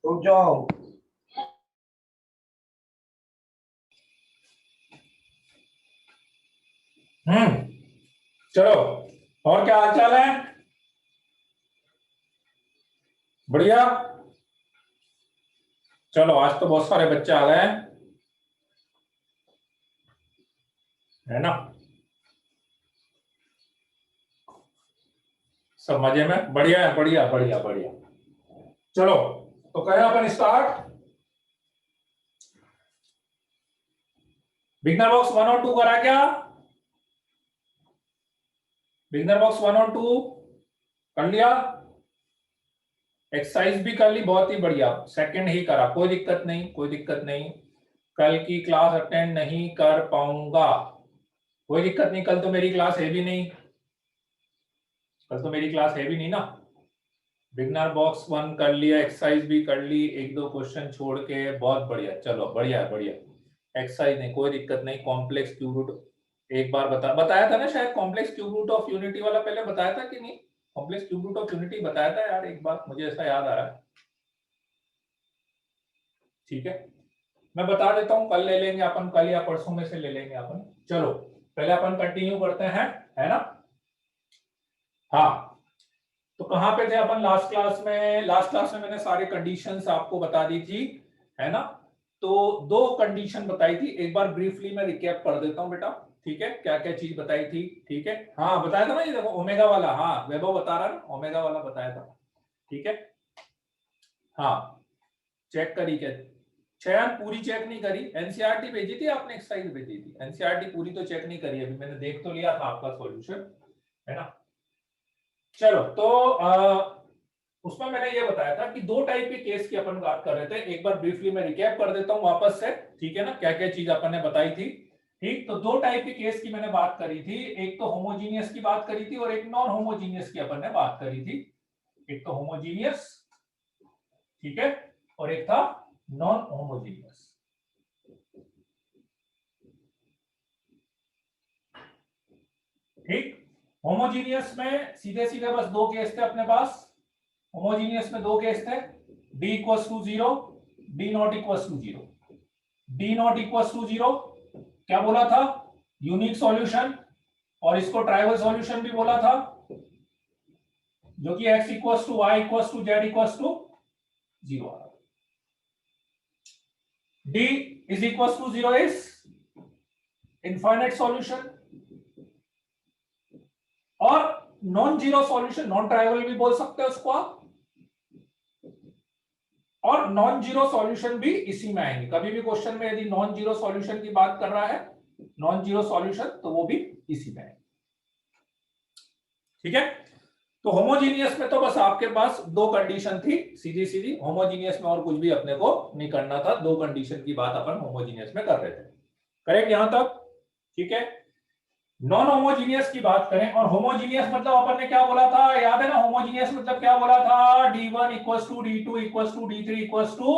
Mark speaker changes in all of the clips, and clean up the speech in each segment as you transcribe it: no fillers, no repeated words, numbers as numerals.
Speaker 1: रुक जाओ।
Speaker 2: चलो, और क्या हाल चाल है? बढ़िया। चलो, आज तो बहुत सारे बच्चे आ गए हैं, है ना? सब मजे में? बढ़िया है, बढ़िया बढ़िया बढ़िया। चलो, तो करें अपन स्टार्ट। बिगनर बॉक्स 1 और 2 करा क्या? बिगनर बॉक्स 1 और 2 कर लिया? एक्सरसाइज भी कर ली, बहुत ही बढ़िया। सेकंड ही करा, कोई दिक्कत नहीं, कोई दिक्कत नहीं। कल की क्लास अटेंड नहीं कर पाऊंगा, कोई दिक्कत नहीं। कल तो मेरी क्लास है भी नहीं, कल तो मेरी क्लास है भी नहीं ना। बिगनर बॉक्स 1 कर लिया, एक्सरसाइज भी कर ली, एक दो क्वेश्चन छोड़ के, बहुत बढ़िया। चलो, बढ़िया है, बढ़िया। एक्सरसाइज नहीं, कोई दिक्कत नहीं। कॉम्प्लेक्स क्यूब रूट एक बार बताया था ना शायद। Complex cube root of unity वाला पहले बताया था कि नहीं? Complex cube root of unity बताया था यार एक बार, मुझे ऐसा याद आ रहा है। ठीक है, मैं बता देता हूं, कल ले लेंगे अपन, कल या परसों में से ले लेंगे अपन। चलो, पहले अपन कंटिन्यू करते हैं, है ना? हाँ, तो कहां पे थे अपन लास्ट क्लास में? लास्ट क्लास में मैंने सारी कंडीशंस आपको बता दी थी, है ना? तो दो कंडीशन बताई थी, एक बार ब्रीफली मैं रिकैप कर देता हूं बेटा। ठीक है, क्या क्या चीज बताई थी? ठीक है, हाँ बताया था ना, ये देखो ओमेगा वाला, हाँ वैभव बता रहा है ना, ओमेगा वाला बताया था। ठीक है, हाँ चेक करी क्या? चयन पूरी चेक नहीं करी, एनसीईआरटी भेजी थी आपने, एक्सरसाइज भेजी थी, एनसीईआरटी पूरी तो चेक नहीं करी अभी, मैंने देख तो लिया था आपका सॉल्यूशन, है ना? चलो, तो उसमें मैंने ये बताया था कि दो टाइप के केस की अपन बात कर रहे थे। एक बार ब्रीफली मैं रिकैप कर देता हूं वापस से, ठीक है ना, क्या क्या चीज अपन ने बताई थी। ठीक, तो दो टाइप के केस की मैंने बात करी थी, एक तो होमोजीनियस की बात करी थी और एक नॉन होमोजीनियस की अपन ने बात करी थी। एक तो होमोजीनियस, ठीक है, और एक था नॉन होमोजीनियस। ठीक, होमोजीनियस में सीधे सीधे बस दो केस थे अपने पास। होमोजीनियस में दो केस थे, d equals to 0, d not equals to 0। d not equals to 0 क्या बोला था? यूनिक सॉल्यूशन, और इसको ट्राइवल सॉल्यूशन भी बोला था, जो कि x equals to y equals to z equals to 0 आ रहा। d is equals to 0 is infinite solution, और non zero solution, non trivial भी बोल सकते हैं उसको आप, और नॉन जीरो सॉल्यूशन भी इसी में आएंगे। कभी भी क्वेश्चन में यदि नॉन जीरो सॉल्यूशन की बात कर रहा है, नॉन जीरो सॉल्यूशन, तो वो भी इसी में आएंगे। ठीक है, तो होमोजीनियस में तो बस आपके पास दो कंडीशन थी, सीधी सीधी। होमोजीनियस में और कुछ भी अपने को नहीं करना था, दो कंडीशन की बात अपन होमोजीनियस में कर रहे थे। करेक्ट यहां तक? ठीक है, नॉन होमोजीनियस की बात करें, और होमोजीनियस मतलब अपन ने क्या बोला था, याद है ना? होमोजीनियस मतलब क्या बोला था? d1 equals to d2 equals to d3 equals to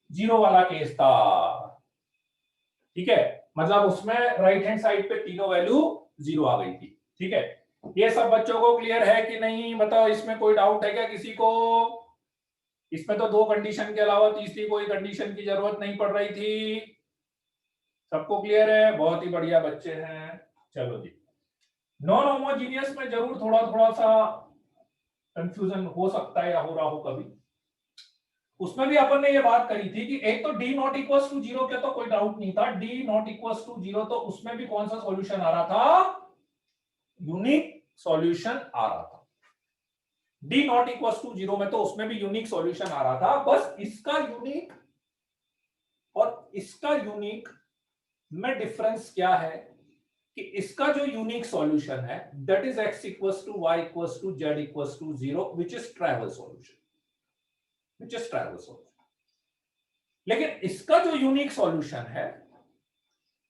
Speaker 2: 0 वाला केस था। ठीक है, मतलब उसमें राइट हैंड साइड पे तीनों वैल्यू 0 आ गई थी। ठीक है, ये सब बच्चों को क्लियर है कि नहीं? बताओ, इसमें कोई डाउट है क्या किसी को? इसमें तो दो कंडीशन के अलावा तीसरी कोई कंडीशन की जरूरत नहीं पड़ रही थी। सबको क्लियर है? बहुत ही बढ़िया बच्चे हैं। चलो जी, नॉन होमोजीनियस में जरूर थोड़ा थोड़ा सा कंफ्यूजन हो सकता है या हो रहा हो कभी। उसमें भी अपन ने ये बात करी थी कि एक तो d नॉट इक्वल्स टू 0 के तो कोई डाउट नहीं था, d नॉट इक्वल्स टू 0, तो उसमें भी कौन सा सॉल्यूशन आ रहा था? यूनिक सॉल्यूशन आ रहा था। d नॉट इक्वल्स टू 0 में तो उसमें भी यूनिक सॉल्यूशन आ रहा था। बस इसका यूनिक और इसका यूनिक में डिफरेंस क्या है कि इसका जो यूनिक सॉल्यूशन है that is x equals to y equals to z equals to 0, which is trivial solution, which is trivial solution. लेकिन इसका जो यूनिक सॉल्यूशन है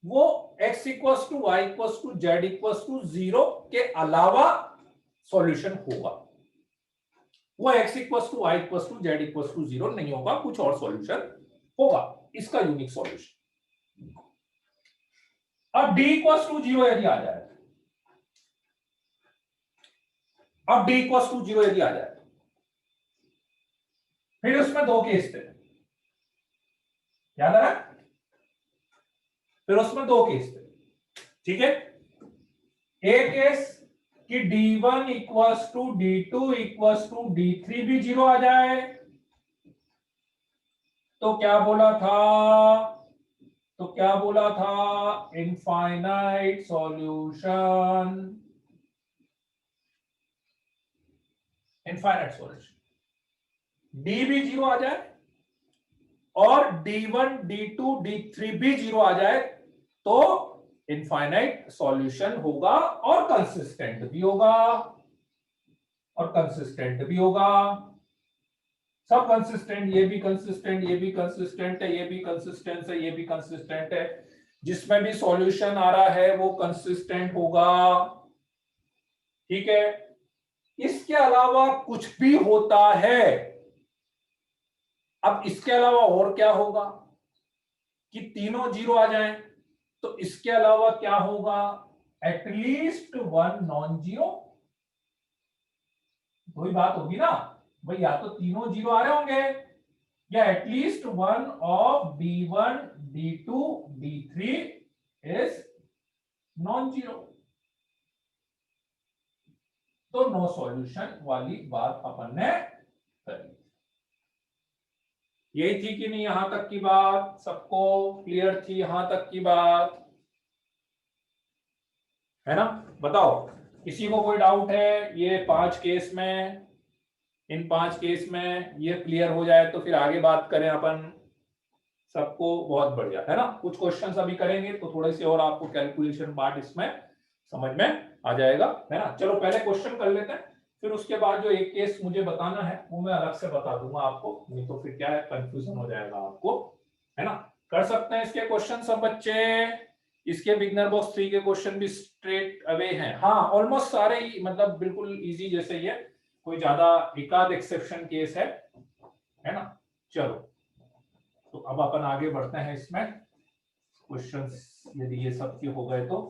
Speaker 2: वो x equals to y equals to z equals to 0 के अलावा solution होगा। वो x equals to y equals to z equals to 0 नहीं होगा, कुछ और सॉल्यूशन होगा, इसका यूनिक सॉल्यूशन। अब d इक्वल्स टू 0 यदि आ जाए, अब d इक्वल्स टू 0 यदि आ जाए, फिर उसमें दो केस थे, याद है? फिर उसमें दो केस थे, ठीक है। एक केस कि D1 equals to D2 equals to D3 भी 0 आ जाए, तो क्या बोला था? तो क्या बोला था? Infinite solution, infinite solution. D भी 0 आ जाए और D1 D2 D3 भी 0 आ जाए तो इनफाइनाइट सॉल्यूशन होगा और कंसिस्टेंट भी होगा, और कंसिस्टेंट भी होगा। सब कंसिस्टेंट, ये भी कंसिस्टेंट, ये भी कंसिस्टेंट है, ये भी कंसिस्टेंट है, ये भी कंसिस्टेंट है। जिसमें भी सॉल्यूशन आ रहा है वो कंसिस्टेंट होगा, ठीक है। इसके अलावा कुछ भी होता है, अब इसके अलावा और क्या होगा कि तीनों 0 आ जाएं, तो इसके अलावा क्या होगा? At least one non zero. वही बात होगी ना भाई, या तो तीनों 0 आ रहे होंगे या at least one of D1 D2 D3 is non zero. तो नो सॉल्यूशन वाली बात अपन ने करी। यही थी कि नहीं? यहां तक की बात सबको क्लियर थी? यहां तक की बात है ना? बताओ, किसी को कोई डाउट है? ये 5 केस में, इन 5 केस में ये क्लियर हो जाए तो फिर आगे बात करें अपन। सबको बहुत बढ़िया है ना? कुछ क्वेश्चंस अभी करेंगे तो थोड़े से और आपको कैलकुलेशन पार्ट इसमें समझ में आ जाएगा, है ना? चलो पहले क्वेश्चन कर लेते हैं, फिर उसके बाद जो एक केस मुझे बताना है वो मैं अलग से बता दूंगा आपको, नहीं तो फिर क्या है, कंफ्यूजन हो जाएगा आपको, है ना? कर सकते हैं इसके क्वेश्चन सब बच्चे? इसके बिगनर बॉक्स 3 के क्वेश्चन भी स्ट्रेट अवे हैं, हाँ ऑलमोस्ट सारे ही, मतलब बिल्कुल इजी जैसे ये, कोई ज्यादा एकाध एक्सेप्शन केस है ना? चलो, तो अब अपन आगे बढ़ते हैं इसमें। क्वेश्चंस यदि ये सब के हो गए तो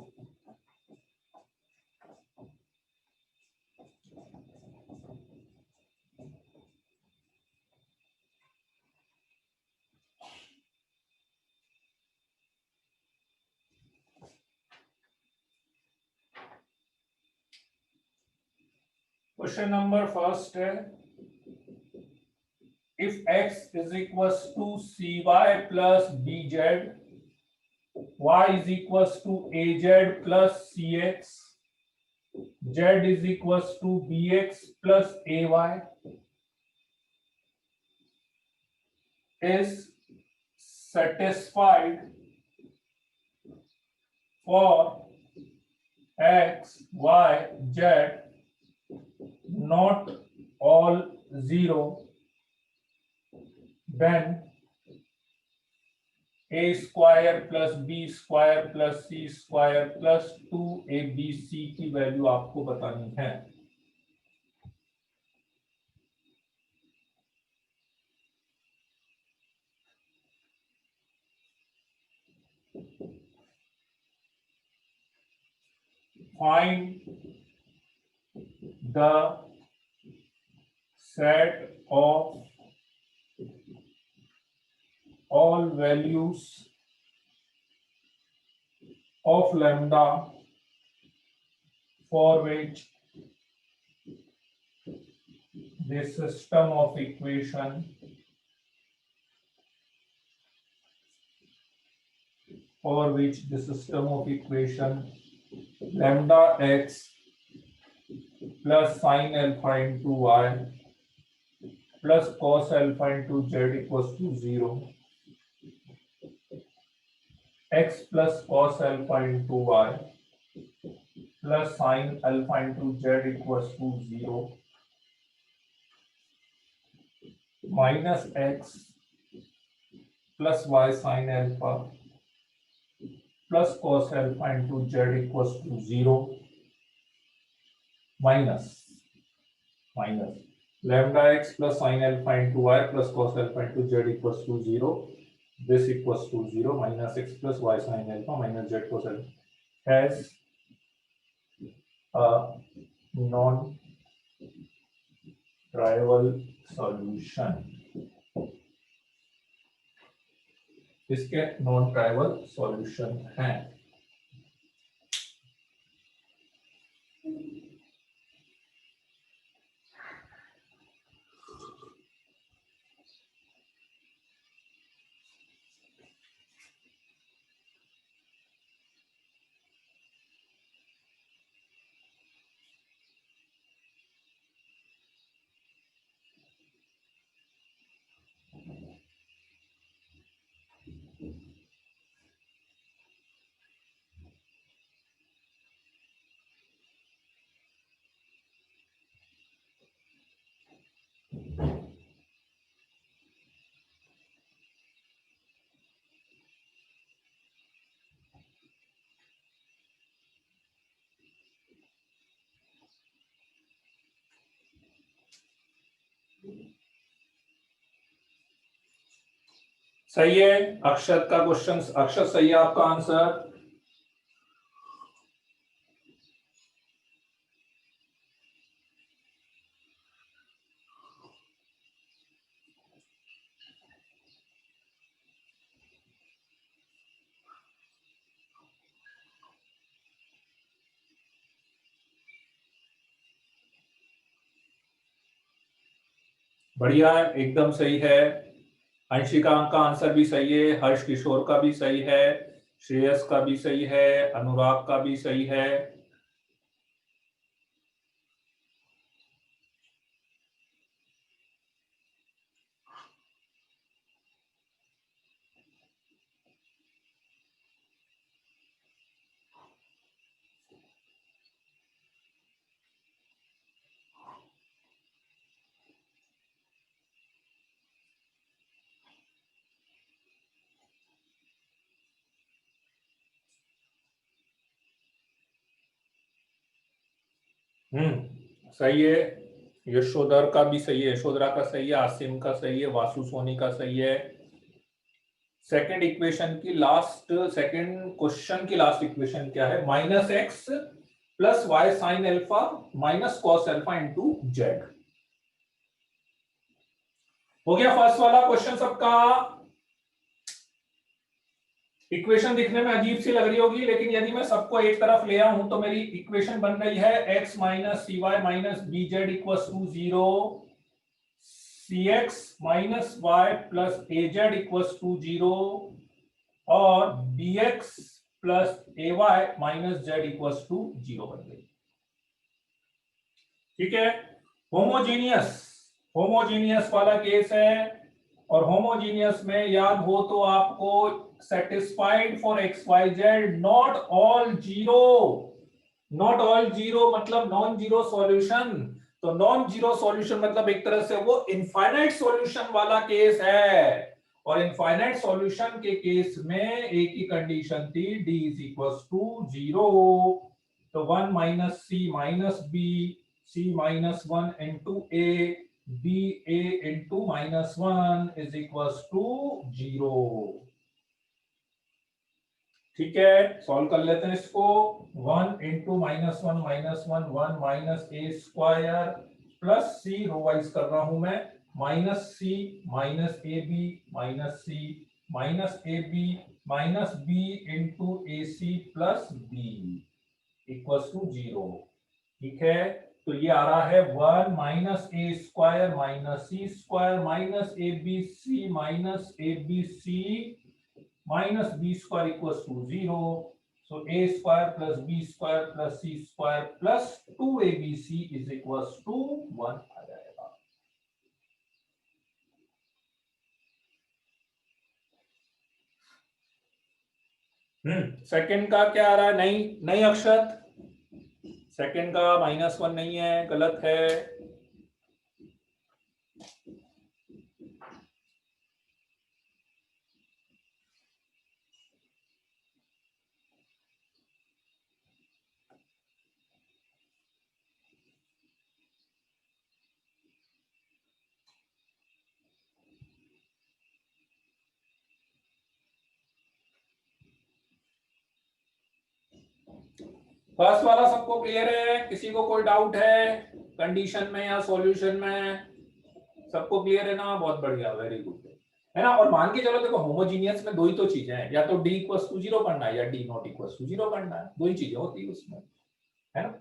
Speaker 2: क्वेश्चन नंबर फर्स्ट है, if x is equals to cy plus bz, y is equals to az plus cx, z is equals to bx plus ay, is satisfied for x, y, z not all 0, then a square plus b square plus c square plus 2abc की value आपको बतानी है। Find the set of all values of lambda for which the system of equation lambda x plus sin alpha into y plus cos alpha into z equals to 0, x plus cos alpha into y plus sin alpha into z equals to 0, minus x plus y sin alpha plus cos alpha into z equals to 0, minus lambda x plus sin alpha into y plus cos alpha into z equals to 0, this equals to 0, minus x plus y sin alpha minus z cos alpha has a non-trivial solution. इसके non trivial solution हैं। सही है। अक्षत का question, अक्षत सही है आपका answer. बढ़िया है, एकदम सही है। अंशिका का आंसर भी सही है, हर्ष किशोर का भी सही है, श्रेयस का भी सही है, अनुराग का भी सही है। सही है। यशोधर का भी सही है, यशोधरा का सही है, आसिम का सही है, वासु सोनी का सही है। सेकंड इक्वेशन की लास्ट, सेकंड क्वेश्चन की लास्ट इक्वेशन क्या है? Minus x plus y sine alpha minus cos alpha into z. हो गया फर्स्ट वाला क्वेश्चन सबका। इक्वेशन दिखने में अजीब सी लग रही होगी, लेकिन यदि मैं सबको एक तरफ ले आऊं तो मेरी इक्वेशन बन रही है x minus c y minus b z equal to 0, c x minus y plus a z equal to 0 और b x plus a y minus z equal to 0 बन गई। ठीक है, होमोजीनियस, होमोजीनियस वाला केस है। और होमोजीनियस में याद हो तो आपको satisfied for x y z not all zero, not all zero मतलब नॉन जीरो सॉल्यूशन। तो नॉन जीरो सॉल्यूशन मतलब एक तरह से वो इनफाइनाइट सॉल्यूशन वाला केस है। और इनफाइनाइट सॉल्यूशन के केस में एक ही कंडीशन थी, d इज इक्वल टू 0। तो 1 minus c minus b, c minus 1 into a, b a into minus 1 is equal to 0। ठीक है, सॉल्व कर लेते हैं इसको। 1 इंटू minus 1 minus 1, 1 minus a square plus c, row wise कर रहा हूं मैं, minus c minus a b minus c minus a b minus b into A c plus b equal to 0। ठीक है, तो ये आ रहा है 1 minus a square minus c square minus a b c minus a b c minus b square equal to 0। So a square plus b square plus c square plus 2abc is equal to 1 आ जाएगा। Second का क्या आ रहा है? नहीं नहीं अक्षत, second का -1 नहीं है, गलत है। फर्स्ट वाला सबको क्लियर है? किसी को कोई डाउट है कंडीशन में या सॉल्यूशन में? सबको क्लियर है ना? बहुत बढ़िया, वेरी गुड। है ना। और मान के चलो देखो होमोजीनियस में दो ही तो चीजें हैं, या तो डी इक्वल टू जीरो करना है या D not equal to zero करना है, दो ही चीजें होती है उसमें, है ना।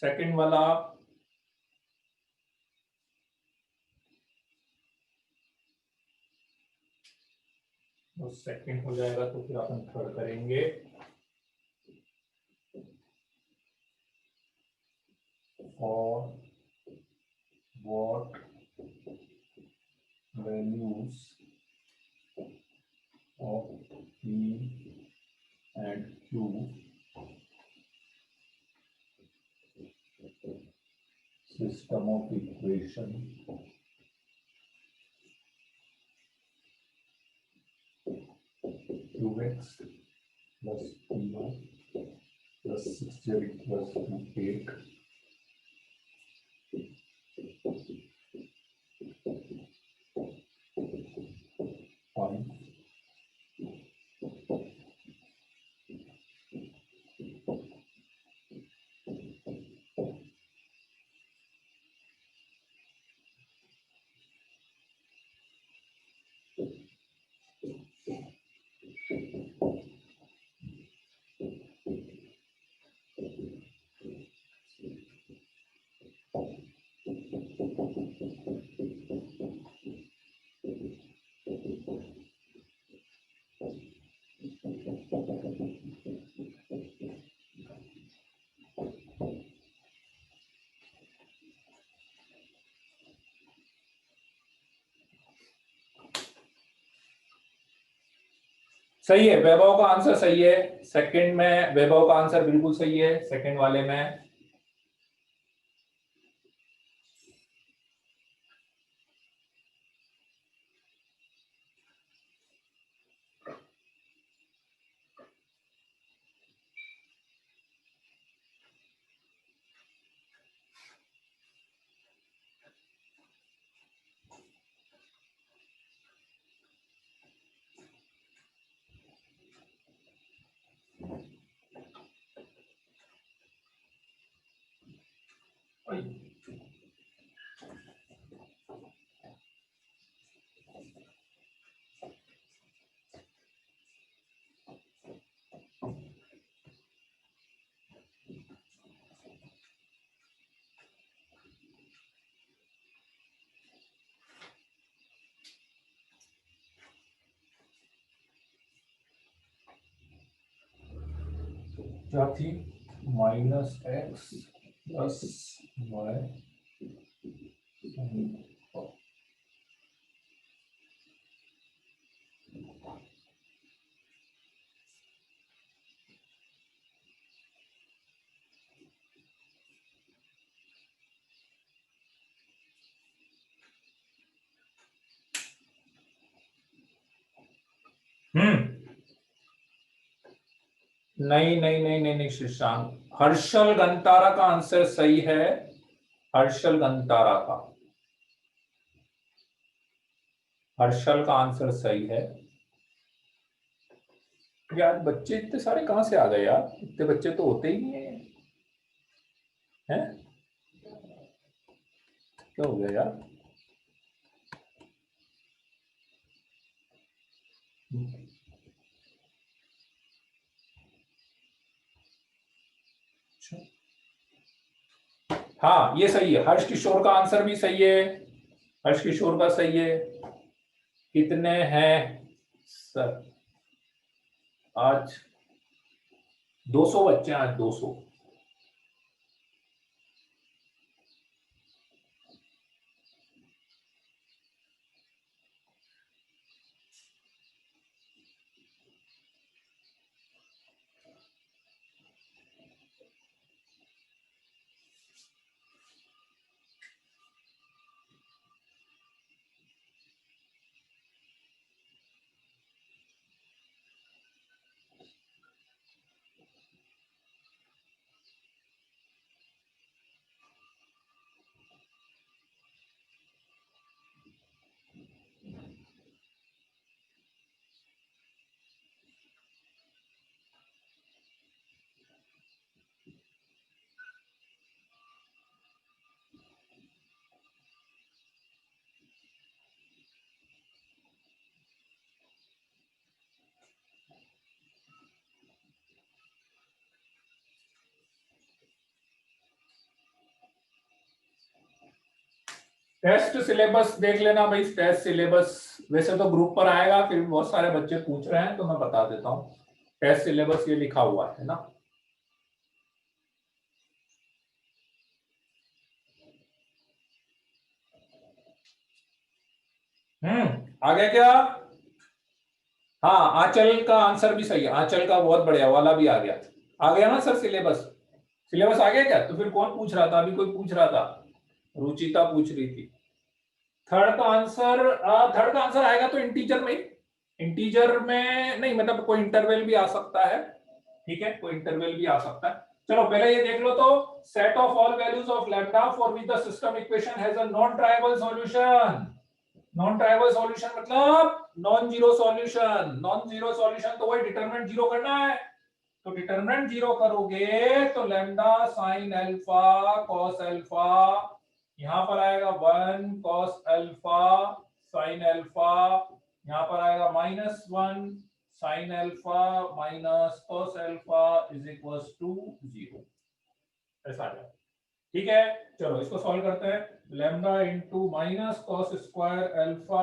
Speaker 2: सेकंड वाला सेकंड हो जाएगा तो फिर अपन थर्ड करेंगे। और what values of P and Q system of equation qx plus p1 plus 6z equals to 8 5 सही है, वैभव का आंसर सही है। सेकंड में वैभव का आंसर बिल्कुल सही है, सेकंड वाले में। क्या थी? -x plus y। नहीं नहीं नहीं नहीं नहीं शशांक, हर्षल गंतारा का आंसर सही है। हर्षल गंतारा का, हर्षल का आंसर सही है। यार बच्चे इतने सारे कहां से आ गए यार, इतने बच्चे तो होते ही नहीं है। हैं? क्या हो गया यार? हाँ ये सही है, हर्ष किशोर का आंसर भी सही है। हर्ष किशोर का सही है। कितने हैं सर? आज 200 बच्चे, आज 200। टेस्ट सिलेबस देख लेना भाई, टेस्ट सिलेबस वैसे तो ग्रुप पर आएगा, फिर बहुत सारे बच्चे पूछ रहे हैं तो मैं बता देता हूँ। टेस्ट सिलेबस ये लिखा हुआ है ना। आ गया क्या? हाँ, आंचल का आंसर भी सही है, आंचल का बहुत बढ़िया वाला भी आ गया ना सर सिलेबस। सिलेबस आ गया क्या? तो फिर कौन पूछ रहा था अभी? कोई पूछ रहा था, रुचिता पूछ रही थी। थर्ड का आंसर आएगा तो इंटीजर में, इंटीजर में नहीं, मतलब कोई इंटरवल भी आ सकता है, ठीक है, कोई इंटरवल भी आ सकता है। चलो पहले ये देख लो तो, set of all values of lambda for which the system equation has a non trivial solution. Non trivial solution मतलब non zero solution. Non zero solution तो वही डिटरमिनेंट जीरो करना है, तो डिटरमिनेंट जीरो करोगे तो lambda sine alpha cos alpha, यहां पर आएगा 1 कॉस अल्फा साइन अल्फा, यहां पर आएगा -1 sine alpha minus cos alpha is equals to 0। ऐसा आ जाएगा, ठीक है। चलो इसको सॉल्व करते हैं। Lambda into minus cos square alpha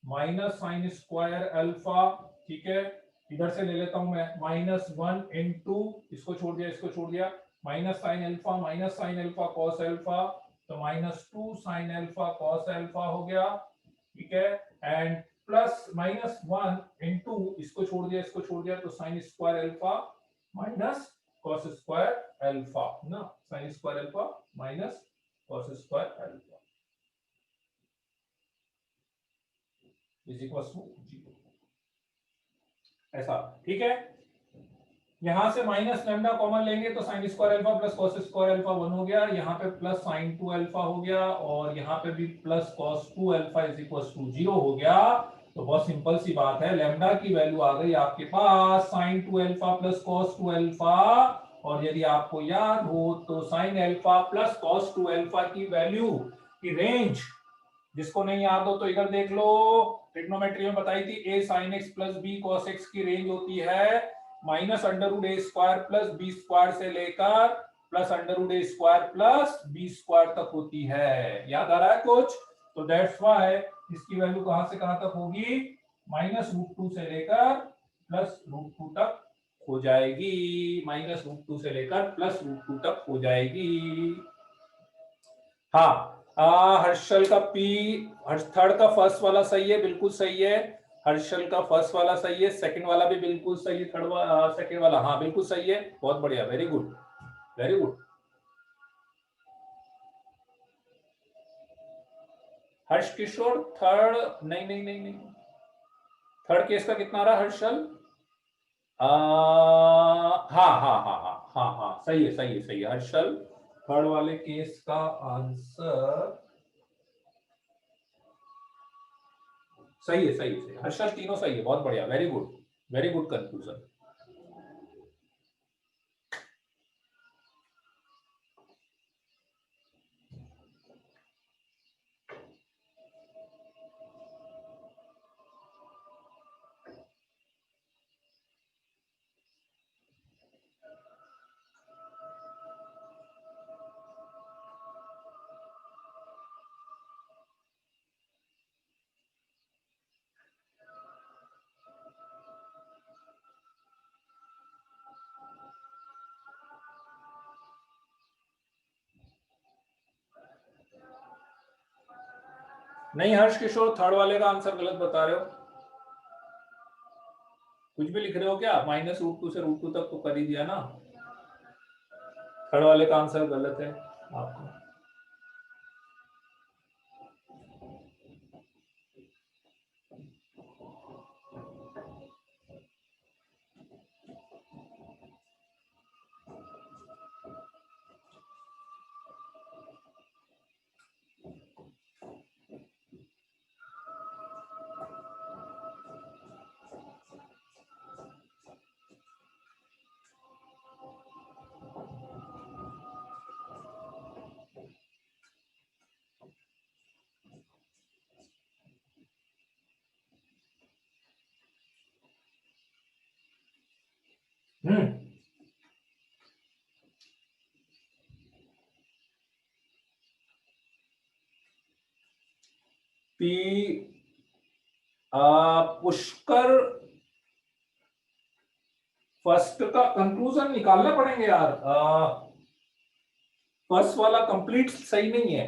Speaker 2: minus sign square alpha, ठीक है। इधर से ले लेता हूं मैं -1 इंटू, इसको छोड़ दिया, इसको छोड़ दिया, minus sine alpha cos alpha, तो -2 साइन अल्फा कॉस अल्फा हो गया, ठीक है। एंड प्लस -1 इंटू, इसको छोड़ दिया, इसको छोड़ दिया, तो sine square alpha minus cos square alpha ना, sine square alpha minus cos square alpha is equal to 0। ऐसा, ठीक है। यहां से माइनस लैम्डा कॉमन लेंगे तो sine square alpha plus cos square alpha 1 हो गया, यहाँ पे प्लस साइन 2 अल्फा हो गया, और यहाँ पे भी plus cos 2 alpha is equal to 0 हो गया। तो बहुत सिंपल सी बात है, लैम्डा की वैल्यू आ गई आपके पास sine 2 alpha plus cos 2 alpha, और यदि आपको याद हो तो sine alpha plus cos 2 alpha की वैल्यू की रेंज, जिसको नहीं याद हो तो इधर देख लो, ट्रिग्नोमेट्री में बताई थी, a sin x plus b cos x की रेंज होती है माइनस अंडर रूट ए स्क्वायर प्लस बी स्क्वायर से लेकर प्लस अंडर रूट ए स्क्वायर प्लस बी स्क्वायर तक होती है। याद आ रहा है कुछ? तो दैट्स व्हाई इसकी वैल्यू कहां से कहां तक होगी, -√2 से लेकर +√2 तक हो जाएगी, -√2 से लेकर +√2 तक हो जाएगी। हाँ, हर्षल का पी, थर्ड का फर्स्ट वाला सही है, बिल्कुल सही है। हर्षल का फर्स्ट वाला सही है, सेकंड वाला भी बिल्कुल सही है, थर्ड वाला सेकंड वाला हाँ बिल्कुल सही है, बहुत बढ़िया, वेरी गुड, वेरी गुड। हर्ष किशोर थर्ड, नहीं नहीं नहीं नहीं, थर्ड केस का कितना रहा हर्षल? हाँ हाँ हाँ हाँ हाँ हाँ, सही है सही है सही है हर्षल, थर्ड वाले केस का आंसर सही है, सही है, सही है हर्षल, तीनों सही है, बहुत बढ़िया, very good, very good conclusion. नहीं हर्ष किशोर, थर्ड वाले का आंसर गलत बता रहे हो, कुछ भी लिख रहे हो क्या? -√2 से √2 तक तो कर ही दिया ना, थर्ड वाले का आंसर गलत है आपको। हम्म, पुष्कर फर्स्ट का कंक्लूजन निकालना पड़ेंगे यार। फर्स्ट वाला कंप्लीट सही नहीं है,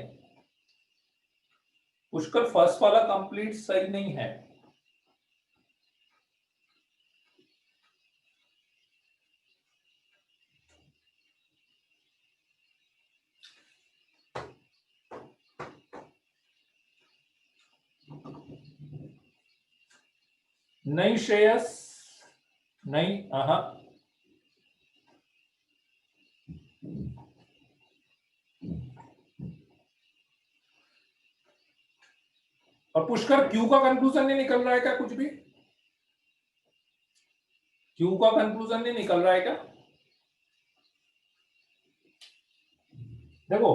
Speaker 2: पुष्कर फर्स्ट वाला कंप्लीट सही नहीं है। नहीं श्रेयस, नहीं। और पुष्कर क्यू का कंक्लूजन नहीं निकल रहा है क्या? कुछ भी क्यू का कंक्लूजन नहीं निकल रहा है क्या? देखो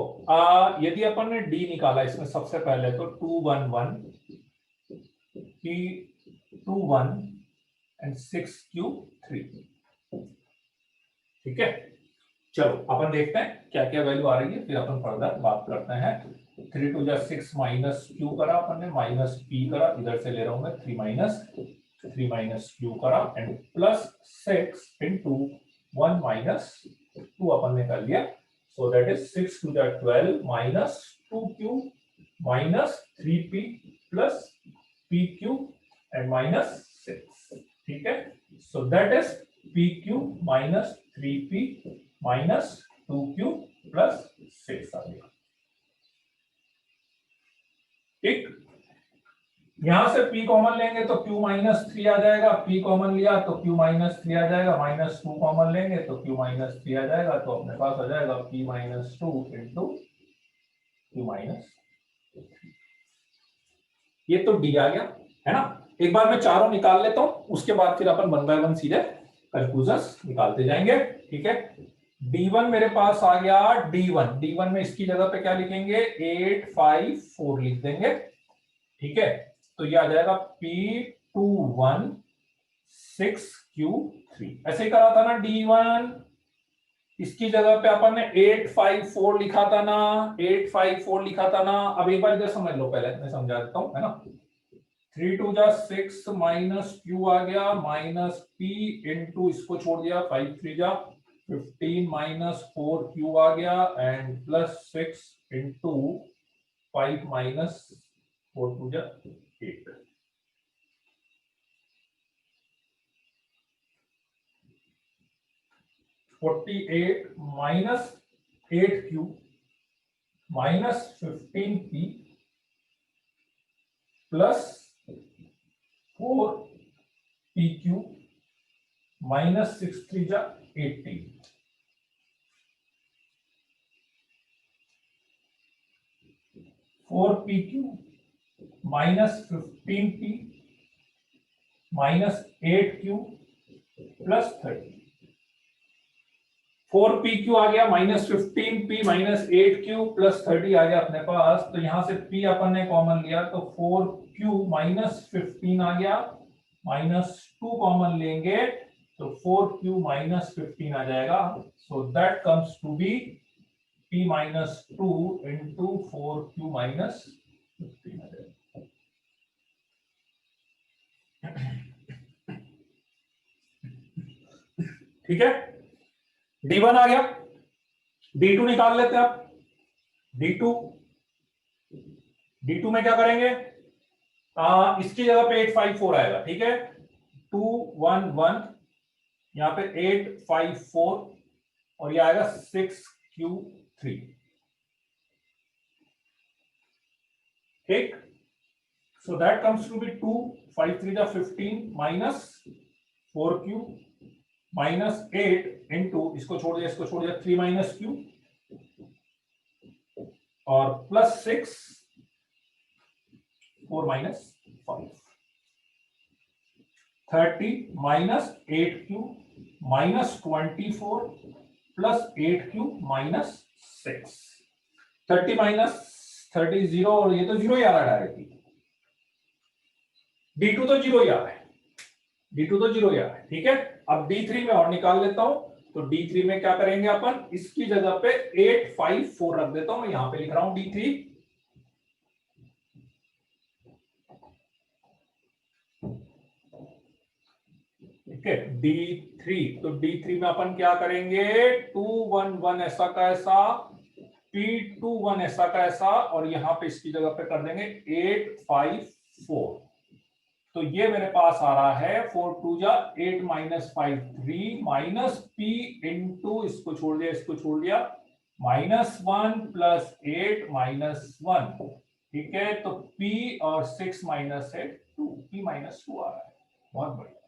Speaker 2: यदि अपन ने डी निकाला इसमें सबसे पहले तो 2 1 1 P 2 1 एंड 6 Q 3। ठीक है, चलो अपन देखते हैं क्या क्या वैल्यू आ रही है, फिर अपन फर्दर बात करते हैं। 3 2 6 माइनस क्यू करा अपन ने, माइनस पी करा, इधर से ले रहा हूं मैं 3 माइनस क्यू करा एंड प्लस 6 इंटू 1 माइनस 2 अपन ने कर लिया। So that is 6 to the 12 minus 2q minus 3p plus pq and minus 6. ठीक है, so that is pq minus 3p minus 2q plus 6 आ गया। ठीक, यहां से p कॉमन लेंगे तो q माइनस 3 आ जाएगा, p कॉमन लिया तो q माइनस 3 आ जाएगा, माइनस 2 कॉमन लेंगे तो q माइनस 3 आ जाएगा, तो अपने पास आ जाएगा p minus 2 into q minus 3। ये तो d आ गया है ना। एक बार मैं चारों निकाल लेता हूं, उसके बाद फिर अपन 1 बाय 1 सीधे कंक्लूजन्स निकालते जाएंगे। ठीक है, d1 मेरे पास आ गया, d1 में इसकी जगह पे क्या लिखेंगे, 8 5 4 लिख देंगे। ठीक है, तो ये आ जाएगा P21 6Q3। ऐसे ही करा था ना D1, इसकी जगह पे अपन ने 854 लिखा था ना, 854 लिखा था ना। अब एक बार इधर समझ लो, पहले मैं समझा देता हूं, है ना। 3 2 6 माइनस Q आ गया, माइनस P इंटू इसको छोड़ दिया, 5 3 15 माइनस 4Q आ गया and plus 6 into 5 minus 4 2 8। (48) minus 8Q minus 15P plus 4PQ minus 6 3 18। Four PQ minus 15P minus 8Q plus 30। 4PQ आ गया, minus 15P minus 8Q plus 30 आ गया अपने पास। तो यहां से P अपन ने कॉमन लिया तो 4Q माइनस 15 आ गया, माइनस 2 कॉमन लेंगे तो 4Q माइनस 15 आ जाएगा। So that comes to be P minus 2 into 4Q minus 15 आ जाएगा। ठीक है, D1 आ गया, D2 निकाल लेते हैं आप। D2 में क्या करेंगे, इसकी जगह पे 854 आएगा। ठीक है, 2 1 1 यहां पे 854 और ये आएगा 6Q3। ठीक, so that comes to be 2 5 3 15 minus 4Q minus 8 into इसको छोड़ दिया 3 माइनस Q और plus 6 4 minus 5 30 minus 8Q minus 24 plus 8Q minus 6। 30 minus 30 0 और ये तो 0 ही आ रहा है डायरेक्टली। D2 तो 0 ही आ रहा है, D2 तो 0 ही आ रहा है। ठीक है, अब D3 में और निकाल लेता हूं। तो D3 में क्या करेंगे अपन, इसकी जगह पे 854 रख देता हूं, मैं यहां पे लिख रहा हूं D3। ठीक है, D3। तो D3 में अपन क्या करेंगे, 2 1 1 ऐसा का ऐसा, P2 1 ऐसा का ऐसा, और यहां पे इसकी जगह पे कर देंगे 8 5 4। तो ये मेरे पास आ रहा है 4 2 जा 8 माइनस 5 3 माइनस P इंटू, इसको छोड़ दिया इसको छोड़ दिया, -1 प्लस 8 माइनस 1। ठीक है, तो P और 6 माइनस है 2, P माइनस 2 आ रहा है। बहुत बढ़िया,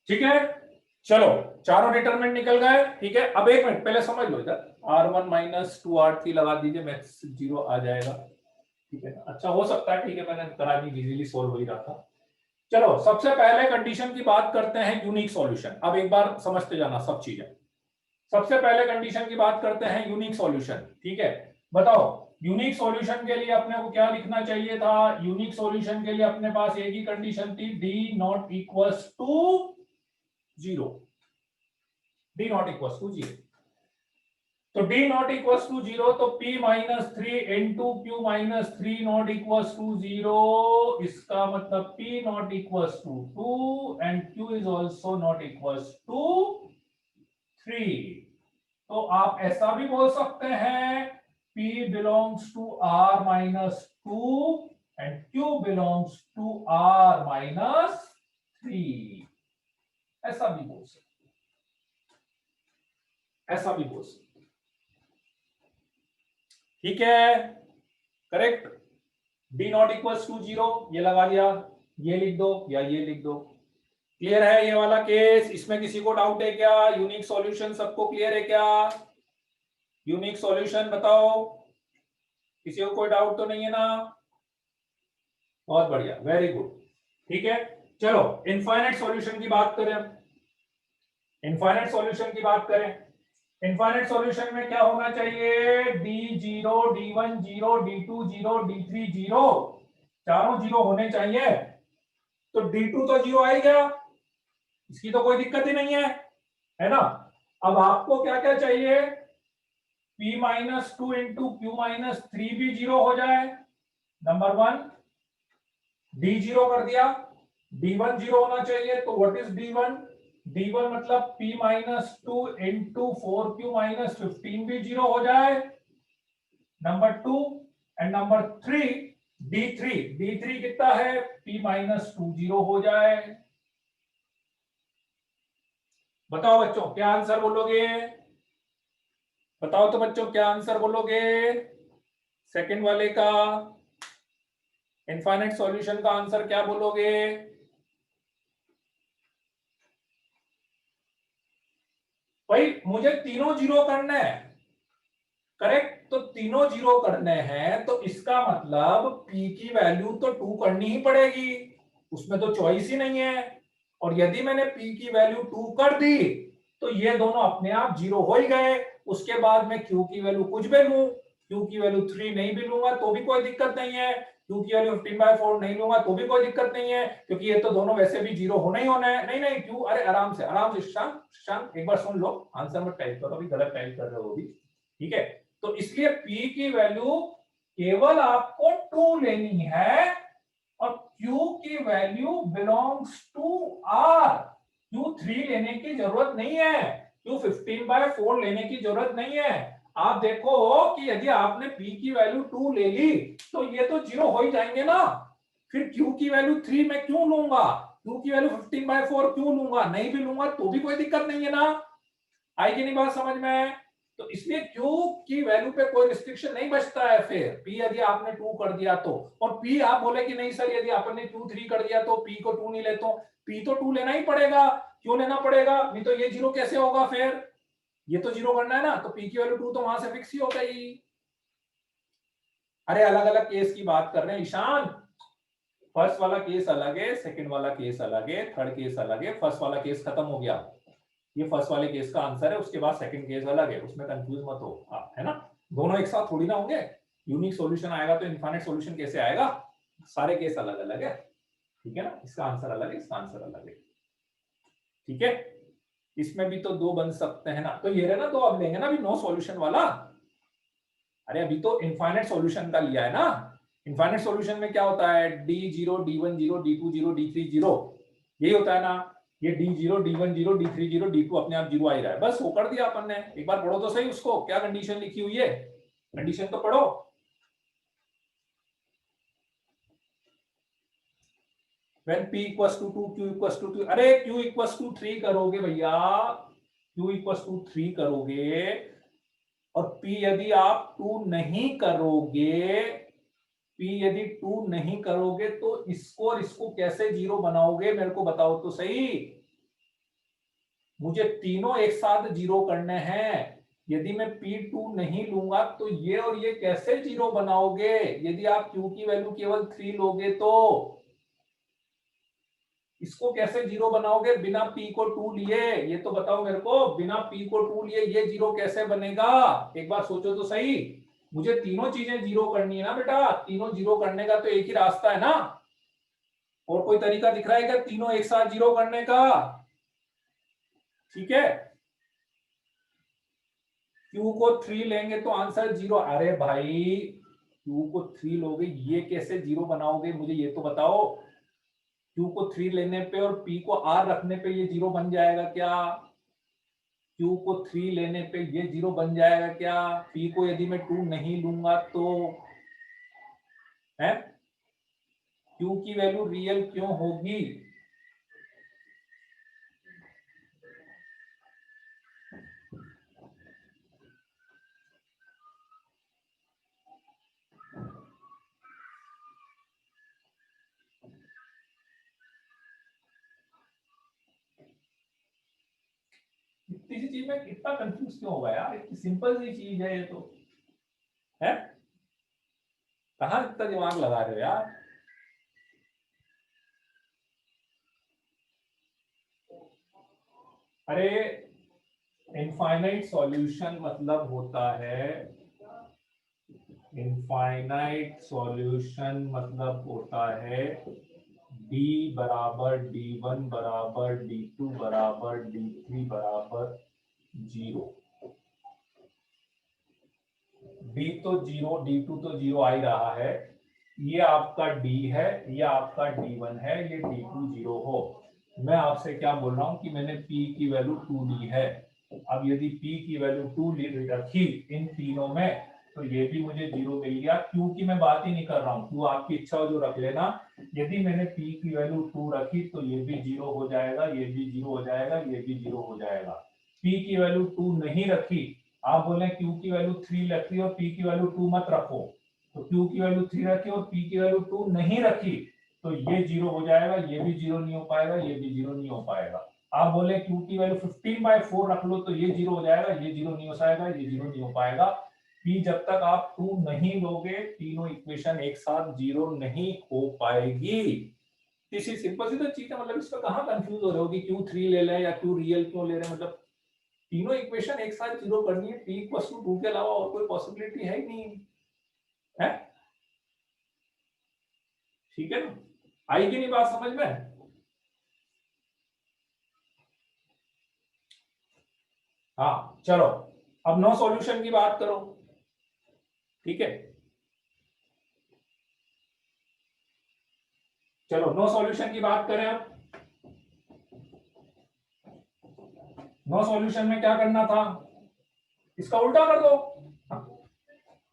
Speaker 2: ठीक है। चलो चारों डिटरमिनेंट निकल गए। ठीक है, अब एक मिनट पहले समझ लो, इधर R1 माइनस 2R3 लगा दीजिए, मैथ्स 0 आ जाएगा। ठीक है, अच्छा हो सकता है, ठीक है, मैंने करा नहीं, इजीली सोल्व हो ही रहा था। चलो सबसे पहले कंडीशन की बात करते हैं, यूनिक सॉल्यूशन। अब एक बार समझते जाना सब चीजें। सबसे पहले कंडीशन की बात करते हैं, यूनिक सॉल्यूशन। ठीक है, बताओ यूनिक सॉल्यूशन के लिए अपने को क्या लिखना चाहिए था। यूनिक सॉल्यूशन के लिए अपने पास एक ही कंडीशन थी, D not equals to 0। D not equals to 0, तो d नॉट इक्वल्स टू 0, तो p minus 3 into q minus 3 not equals to 0। इसका मतलब p not equals to 2 and q is also not equals to 3। तो आप ऐसा भी बोल सकते हैं, p belongs to r minus 2 and q belongs to r minus 3। ऐसा भी बोल सकते, ऐसा भी बोल सकते। ठीक है, correct. d not equals to 0 ये लगा दिया, ये लिख दो या ये लिख दो। क्लियर है ये वाला केस? इसमें किसी को डाउट है क्या? यूनिक सॉल्यूशन सबको क्लियर है क्या? यूनिक सॉल्यूशन बताओ, किसी को कोई डाउट तो नहीं है ना? बहुत बढ़िया, वेरी गुड। ठीक है, चलो इनफाइनाइट सॉल्यूशन की बात करें। इनफाइनाइट सॉल्यूशन की बात करें, इनफाइनाइट सॉल्यूशन में क्या होना चाहिए, d0 d1 0 d2 0 d3 0, चारों 0 होने चाहिए। तो d2 तो 0 आ ही गया, इसकी तो कोई दिक्कत ही नहीं है ना। अब आपको क्या क्या चाहिए, p minus 2 into Q minus 3 भी 0 हो जाए, नंबर 1। d0 कर दिया, d1 0 होना चाहिए, तो व्हाट इज d1? d1 मतलब p minus 2 into 4q minus 15 भी 0 हो जाए, नंबर 2। एंड नंबर 3 d3 कितना है, p माइनस 2 0 हो जाए। बताओ बच्चों क्या आंसर बोलोगे, बताओ तो बच्चों क्या आंसर बोलोगे सेकंड वाले का, इनफाइनाइट सॉल्यूशन का आंसर क्या बोलोगे? भाई मुझे तीनों 0 करना है, करेक्ट। तो तीनों 0 करने हैं, तो इसका मतलब p की वैल्यू तो 2 करनी ही पड़ेगी, उसमें तो चॉइस ही नहीं है। और यदि मैंने p की वैल्यू 2 कर दी, तो ये दोनों अपने आप 0 हो ही गए। उसके बाद मैं q की वैल्यू कुछ भी लूं, q की वैल्यू 3 नहीं भी लूंगा तो भी कोई दिक्कत नहीं है, q की वैल्यू 15/4 नहीं लूंगा तो भी कोई दिक्कत नहीं है, क्योंकि ये तो दोनों वैसे भी 0 होना ही होना है। नहीं नहीं q, अरे आराम से शांत एक बार सुन लो, आंसर मत टाइप करो, अभी गलत टाइप कर रहे हो अभी। ठीक है, तो इसलिए p की वैल्यू केवल आपको 2 लेनी है, और q की value belongs to r। q 3 लेने की जरूरत नहीं है, q 15/4 लेने की जरूरत नहीं है। आप देखो कि यदि आपने p की वैल्यू 2 ले ली, तो ये तो 0 हो ही जाएंगे ना। फिर q की वैल्यू 3 मैं क्यों लूंगा, q की वैल्यू 15/4 क्यों लूंगा, नहीं भी लूंगा तो भी कोई दिक्कत नहीं है ना। आई कि नहीं बात समझ में? तो इसलिए Q की वैल्यू पे कोई रिस्ट्रिक्शन नहीं बचता है। फिर P यदि आपने 2 कर दिया तो, और P आप बोले कि नहीं सर यदि आपने Q 3 कर दिया तो P को 2 नहीं लेता, P तो 2 लेना ही पड़ेगा। क्यों लेना पड़ेगा, नहीं तो ये 0 कैसे होगा, फिर ये तो 0 करना है ना, तो P की वैल्यू 2 तो वहां से फिक्स ही हो गई। अरे अलग अलग केस की बात कर रहे हैं ईशान, फर्स्ट वाला केस अलग है, सेकंड वाला केस अलग है, थर्ड केस अलग है। फर्स्ट वाला केस खत्म हो गया, ये फर्स्ट वाले केस का आंसर है, उसके बाद सेकंड केस अलग है, उसमें कंफ्यूज मत हो आप, है ना। दोनों एक साथ थोड़ी ना होंगे, यूनिक सॉल्यूशन आएगा तो इनफाइनाइट सॉल्यूशन कैसे आएगा, सारे केस अलग अलग है। ठीक है ना, इसका आंसर अलग है, इसका आंसर अलग है। ठीक है, इसमें भी तो 2 बन सकते हैं ना, तो ये रहे ना 2, अब लेंगे ना अभी नो सॉल्यूशन वाला। अरे अभी तो इनफाइनाइट सॉल्यूशन का लिया है ना। इनफाइनाइट सॉल्यूशन में क्या होता है, d0 d1 0 d2 0 d3 0, यही होता है ना, ये D0 D1 0 D3 0 D2 अपने आप 0 आ ही रहा है, बस वो कर दिया अपन ने। एक बार पढ़ो तो सही उसको, क्या कंडीशन लिखी हुई है, कंडीशन तो पढ़ो। When P equals to 2 Q equals to 2, अरे Q equals to 3 करोगे भैया, Q equals to 3 करोगे, और P यदि आप 2 नहीं करोगे, P यदि 2 नहीं करोगे तो इसको और इसको कैसे जीरो बनाओगे, मेरे को बताओ तो सही। मुझे तीनों एक साथ जीरो करने हैं, यदि मैं P2 नहीं लूंगा तो ये और ये कैसे जीरो बनाओगे, यदि आप Q की वैल्यू केवल 3 लोगे तो इसको कैसे जीरो बनाओगे बिना P को 2 लिए, ये तो बताओ मेरे को, बिना P को 2 लिए ये जीरो कैसे बनेगा, एक बार सोचो तो सही। मुझे तीनों चीजें जीरो करनी है ना बेटा, तीनों जीरो करने का तो एक ही रास्ता है ना, और कोई तरीका दिख रहा है क्या तीनों एक साथ जीरो करने का? ठीक है, Q को 3 लेंगे तो आंसर जीरो, अरे भाई Q को 3 लोगे ये कैसे जीरो बनाओगे, मुझे ये तो बताओ। Q को 3 लेने पे और P को R रखने पे ये जीरो बन जाएगा क्या? Q को 3 लेने पे ये जीरो बन जाएगा क्या? P को यदि मैं 2 नहीं लूंगा तो है, Q की वैल्यू रियल क्यों होगी? इतनी सी चीज में इतना कंफ्यूज क्यों होगा यार, इतनी सिंपल सी चीज है ये तो, है कहां इतना दिमाग लगा रहे हो यार। अरे इनफाइनाइट सॉल्यूशन मतलब होता है, इनफाइनाइट सॉल्यूशन मतलब होता है D बराबर D1 बराबर D2 बराबर D3 बराबर 0। D तो 0 D2 तो 0 आ ही रहा है, ये आपका D है, ये आपका D1 है, ये D2 0 हो। मैं आपसे क्या बोल रहा हूं कि मैंने P की वैल्यू 2 ली है, अब यदि P की वैल्यू 2 रखी इन तीनों में तो ये भी मुझे 0 मिल गया। Q की मैं बात ही नहीं कर रहा हूं, Q आपकी इच्छा हो जो रख लेना, यदि मैंने P की वैल्यू 2 रखी तो ये भी 0 हो जाएगा, ये भी 0 हो जाएगा, ये भी 0 हो जाएगा। P की वैल्यू 2 नहीं रखी, आप बोले Q की वैल्यू 3 रखी और P की वैल्यू 2 मत रखो, तो Q की वैल्यू 3 रखी और P की वैल्यू 2 नहीं रखी तो ये 0 हो जाएगा, ये भी 0 नहीं हो पाएगा, ये भी 0 नहीं हो पाएगा। आप बोले Q की वैल्यू 15/4 रख लो तो ये 0 हो जाएगा, ये 0 नहीं हो पाएगा, ये 0 नहीं हो पाएगा। P जब तक आप 2 नहीं लोगे तीनों इक्वेशन एक साथ 0 नहीं हो पाएगी। इसी सिंपल सी तो चीज है, मतलब इसमें कहां कंफ्यूज हो रहे हो कि क्यों 3 ले लें या क्यों रियल क्यों ले रहे हैं, मतलब तीनों इक्वेशन एक साथ जीरो करनी है, P इक्वल टू 2 के अलावा और कोई पॉसिबिलिटी है ही नहीं है। ठीक है ना, आई कि नहीं बात समझ में? हाँ चलो, अब नो सॉल्यूशन की बात करो। ठीक है, चलो नो सॉल्यूशन की बात करें। अब नो सॉल्यूशन में क्या करना था, इसका उल्टा कर दो,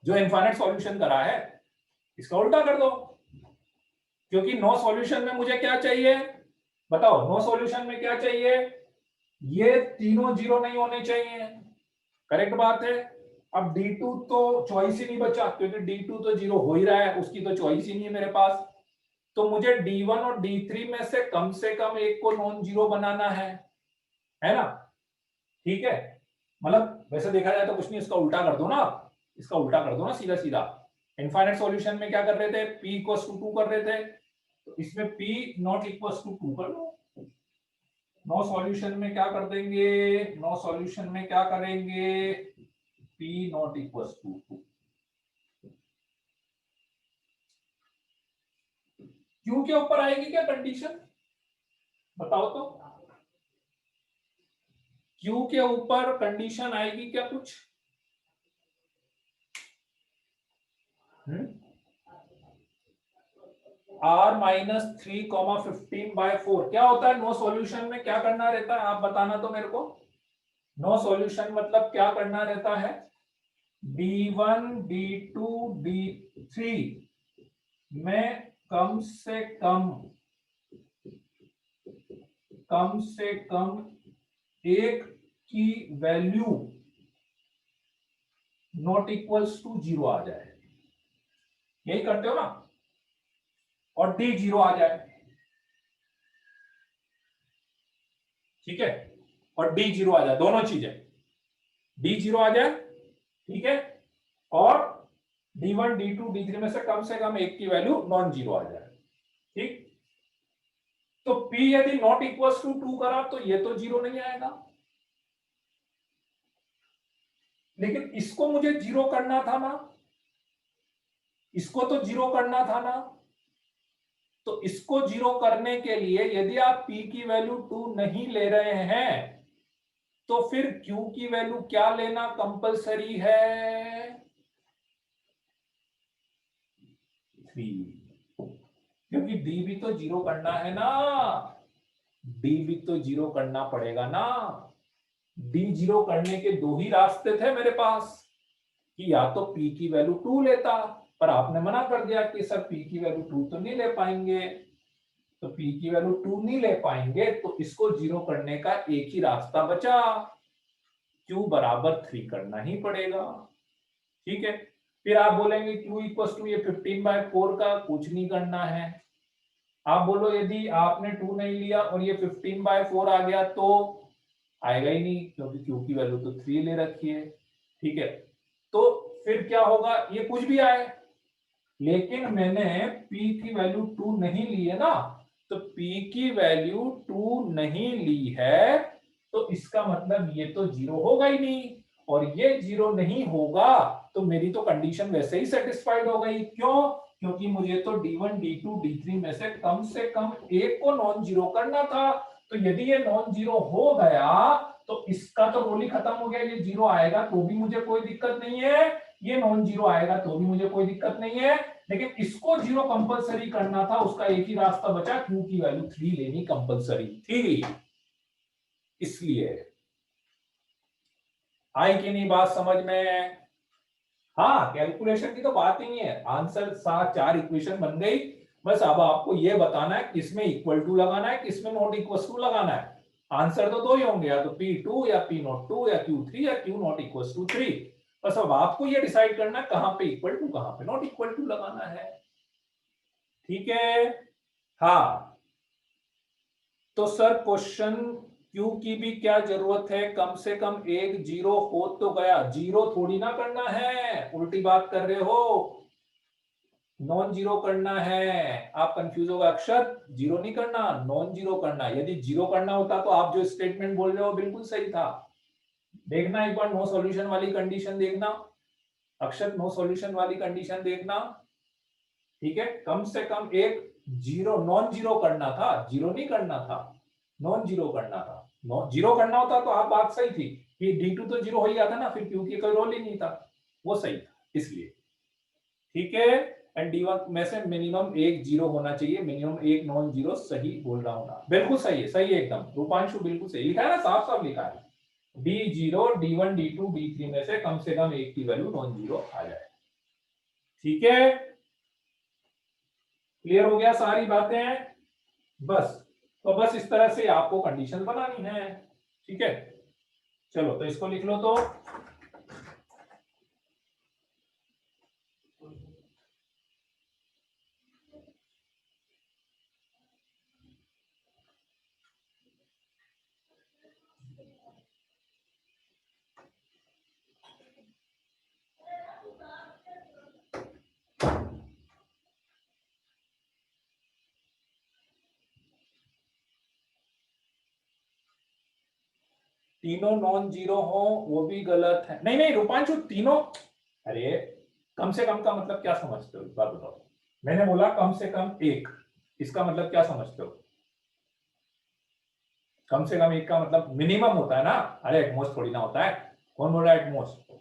Speaker 2: जो इनफाइनाइट सॉल्यूशन करा है इसका उल्टा कर दो, क्योंकि नो सॉल्यूशन में मुझे क्या चाहिए बताओ, नो सॉल्यूशन में क्या चाहिए, ये तीनों जीरो नहीं होने चाहिए, करेक्ट बात है। अब D2 तो चॉइस ही नहीं बचा, क्योंकि D2 तो जीरो हो ही रहा है, उसकी तो चॉइस ही नहीं है मेरे पास, तो मुझे D1 और D3 में से कम एक को नॉन जीरो बनाना है ना? ठीक है, मतलब वैसे देखा जाए तो कुछ नहीं, इसका उल्टा कर दो ना, इसका उल्टा कर दो ना सीधा सीधा। इनफाइनाइट सॉल्यूशन में क्या कर रहे थे, P इक्वल्स टू 2 कर रहे थे, तो इसमें P नॉट इक्वल्स टू 2 कर दो। नो सॉल्यूशन में क्या कर देंगे, नो सॉल्यूशन में क्या करेंगे, P नॉट इक्वल्स टू 2। क्यों के ऊपर आएगी क्या कंडीशन, बताओ तो, क्यू के ऊपर कंडीशन आएगी क्या कुछ? r माइनस 3,15/4 क्या होता है? नो सॉल्यूशन में क्या करना रहता है आप बताना तो मेरे को। नो सॉल्यूशन मतलब क्या करना रहता है? d1 d2 d3 में कम से कम एक की वैल्यू नॉट इक्वल्स टू 0 आ जाए, यही करते हो ना, और डी 0 आ जाए, ठीक है, और डी 0 आ जाए, दोनों चीजें डी 0 आ जाए, ठीक है, और d1 d2 d3 में से कम एक की वैल्यू नॉन जीरो आ जाए, ठीक। तो p यदि नॉट इक्वल्स टू 2 करा तो ये तो 0 नहीं आएगा, लेकिन इसको मुझे 0 करना था ना, इसको तो 0 करना था ना, तो इसको 0 करने के लिए यदि आप p की वैल्यू 2 नहीं ले रहे हैं तो फिर q की वैल्यू क्या लेना कंपलसरी है? 3, क्योंकि d भी तो 0 करना है ना, d भी तो 0 करना पड़ेगा ना। d 0 करने के दो ही रास्ते थे मेरे पास, कि या तो p की वैल्यू 2 लेता, पर आपने मना कर दिया कि सर p की वैल्यू 2 तो नहीं ले पाएंगे, तो p की वैल्यू 2 नहीं ले पाएंगे तो इसको 0 करने का एक ही रास्ता बचा, q बराबर 3 करना ही पड़ेगा, ठीक है। फिर आप बोलेंगे q इक्वल टू ये 15/4 का कुछ नहीं करना है, आप बोलो यदि आपने 2 नहीं लिया और ये 15/4 आ गया तो आएगा ही नहीं, क्योंकि q की वैल्यू तो 3 ले रखी है, ठीक है। तो फिर क्या होगा, ये कुछ भी आए, लेकिन मैंने p की वैल्यू 2 नहीं ली है ना, तो p की वैल्यू 2 नहीं ली है तो इसका मतलब ये तो 0 होगा ही नहीं, और ये 0 नहीं होगा तो मेरी तो कंडीशन वैसे ही सेटिस्फाइड हो गई, क्यों? क्योंकि मुझे तो d1 d2 d3 में से कम एक को नॉन जीरो करना था, तो यदि ये नॉन जीरो हो गया तो इसका तो रोल ही खत्म हो गया, ये 0 आएगा तो भी मुझे कोई दिक्कत नहीं है, ये नॉन जीरो आएगा तो भी मुझे कोई दिक्कत नहीं है, लेकिन इसको 0 कंपलसरी करना था, उसका एक ही रास्ता बचा, q की वैल्यू 3 लेनी कंपलसरी थी, इसलिए। आई कि नहीं बात समझ में? हाँ, कैलकुलेशन की तो बात ही नहीं है, आंसर 4 इक्वेशन बन गई, बस अब आपको यह बताना है किसमें इक्वल टू लगाना है, किसमें नॉट इक्वल टू लगाना है। आंसर तो दो ही होंगे, या तो P2 या P02 या Q3 या Q नॉट इक्वल टू 3, बस अब आपको यह डिसाइड करना है कहां पे इक्वल टू कहां पे नॉट इक्वल टू लगाना है, ठीक है। हाँ, तो सर क्वेश्चन क्यू की भी क्या जरूरत है, कम से कम एक 0 हो तो गया, 0 थोड़ी ना करना है, उल्टी बात कर रहे हो, नॉन जीरो करना है, आप कंफ्यूज होगा, अक्षर 0 नहीं करना, नॉन जीरो करना, यदि 0 करना होता तो आप जो स्टेटमेंट बोल रहे हो बिल्कुल सही था, देखना एक बार नो सॉल्यूशन वाली कंडीशन देखना, अक्षर नो सॉल्यूशन वाली कंडीशन देखना, ठीक है, कम से कम एक 0 नॉन जीरो करना था, 0 नहीं करना था, नॉन जीरो करना था, नॉन जीरो करना होता तो आप बात सही थी कि d2 तो 0 हो ही गया था ना, फिर q की कोई रोल ही नहीं था, वो सही था इसलिए, ठीक है। एंड d1 में से मिनिमम एक 0 होना चाहिए, मिनिमम एक नॉन जीरो, सही बोल रहा हूं ना, बिल्कुल सही है, सही है एकदम, रूपांशु बिल्कुल सही लिखा है ना, साफ साफ लिखा है, d0 d1 d2 d3 में से कम एक की वैल्यू नॉन जीरो आ जाए, ठीक है। क्लियर हो गया सारी बातें? बस, तो बस इस तरह से आपको कंडीशन बनानी है, ठीक है। चलो तो इसको लिख लो, तो तीनों नॉन जीरो हो वो भी गलत है, नहीं नहीं रूपांशु तीनों, अरे कम से कम का मतलब क्या समझते हो, एक बार बताओ, मैंने बोला कम से कम एक, इसका मतलब क्या समझते हो? कम से कम एक का मतलब मिनिमम होता है ना, अरे एटमोस्ट थोड़ी ना होता है, कौन बोल रहा है एटमोस्ट,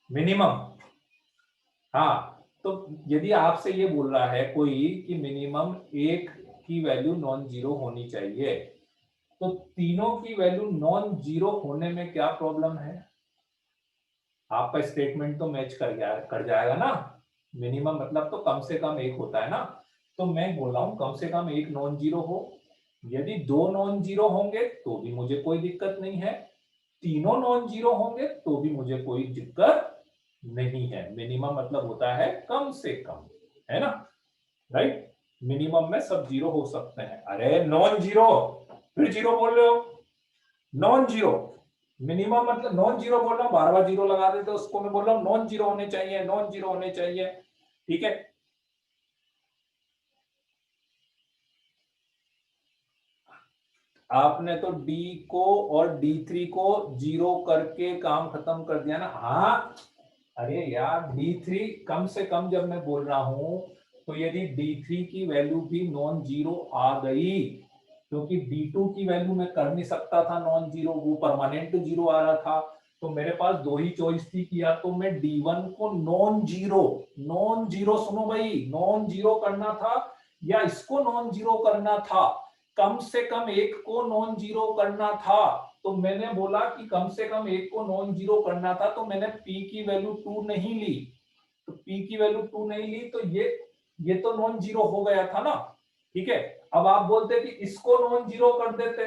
Speaker 2: मिनिमम, हाँ, तो यदि आपसे ये बोल रहा है कोई कि मिनिमम एक की वैल्यू नॉन जीरो होनी चाहिए, तो तीनों की वैल्यू नॉन जीरो होने में क्या प्रॉब्लम है? आपका स्टेटमेंट तो मैच कर जाएगा ना। मिनिमम मतलब तो कम से कम एक होता है ना। तो मैं बोल रहा हूं कम से कम एक नॉन जीरो हो। यदि दो नॉन जीरो होंगे तो भी मुझे कोई दिक्कत नहीं है, तीनों नॉन जीरो होंगे तो भी मुझे कोई दिक्कत नहीं है। मिनिमम मतलब होता है कम से कम, है ना, राइट। मिनिमम में सब जीरो हो सकते हैं। अरे नॉन जीरो, फिर जीरो बोल रहे हो, नॉन जीरो। मिनिमम मतलब नॉन जीरो बोल रहा हूं, बार बार जीरो लगा देते, उसको मैं बोल रहा हूं नॉन जीरो होने चाहिए, नॉन जीरो होने चाहिए, ठीक है। आपने तो डी को और D3 को जीरो करके काम खत्म कर दिया ना। हाँ, अरे यार D3 कम से कम जब मैं बोल रहा हूं तो यदि D3 की वैल्यू भी नॉन जीरो आ गई, क्योंकि D2 की वैल्यू मैं कर नहीं सकता था नॉन जीरो, वो परमानेंट जीरो आ रहा था, तो मेरे पास दो ही चॉइस थी कि या तो मैं D1 को नॉन जीरो, नॉन जीरो सुनो भाई, नॉन जीरो करना था, या इसको नॉन जीरो करना था। कम से कम एक को नॉन जीरो करना था, तो मैंने बोला कि कम से कम एक को नॉन जीरो करना था, तो मैंने P की वैल्यू 2 नहीं ली। तो P की वैल्यू 2 नहीं ली तो ये तो नॉन जीरो हो गया था ना, ठीक है। अब आप बोलते कि इसको नॉन जीरो कर देते,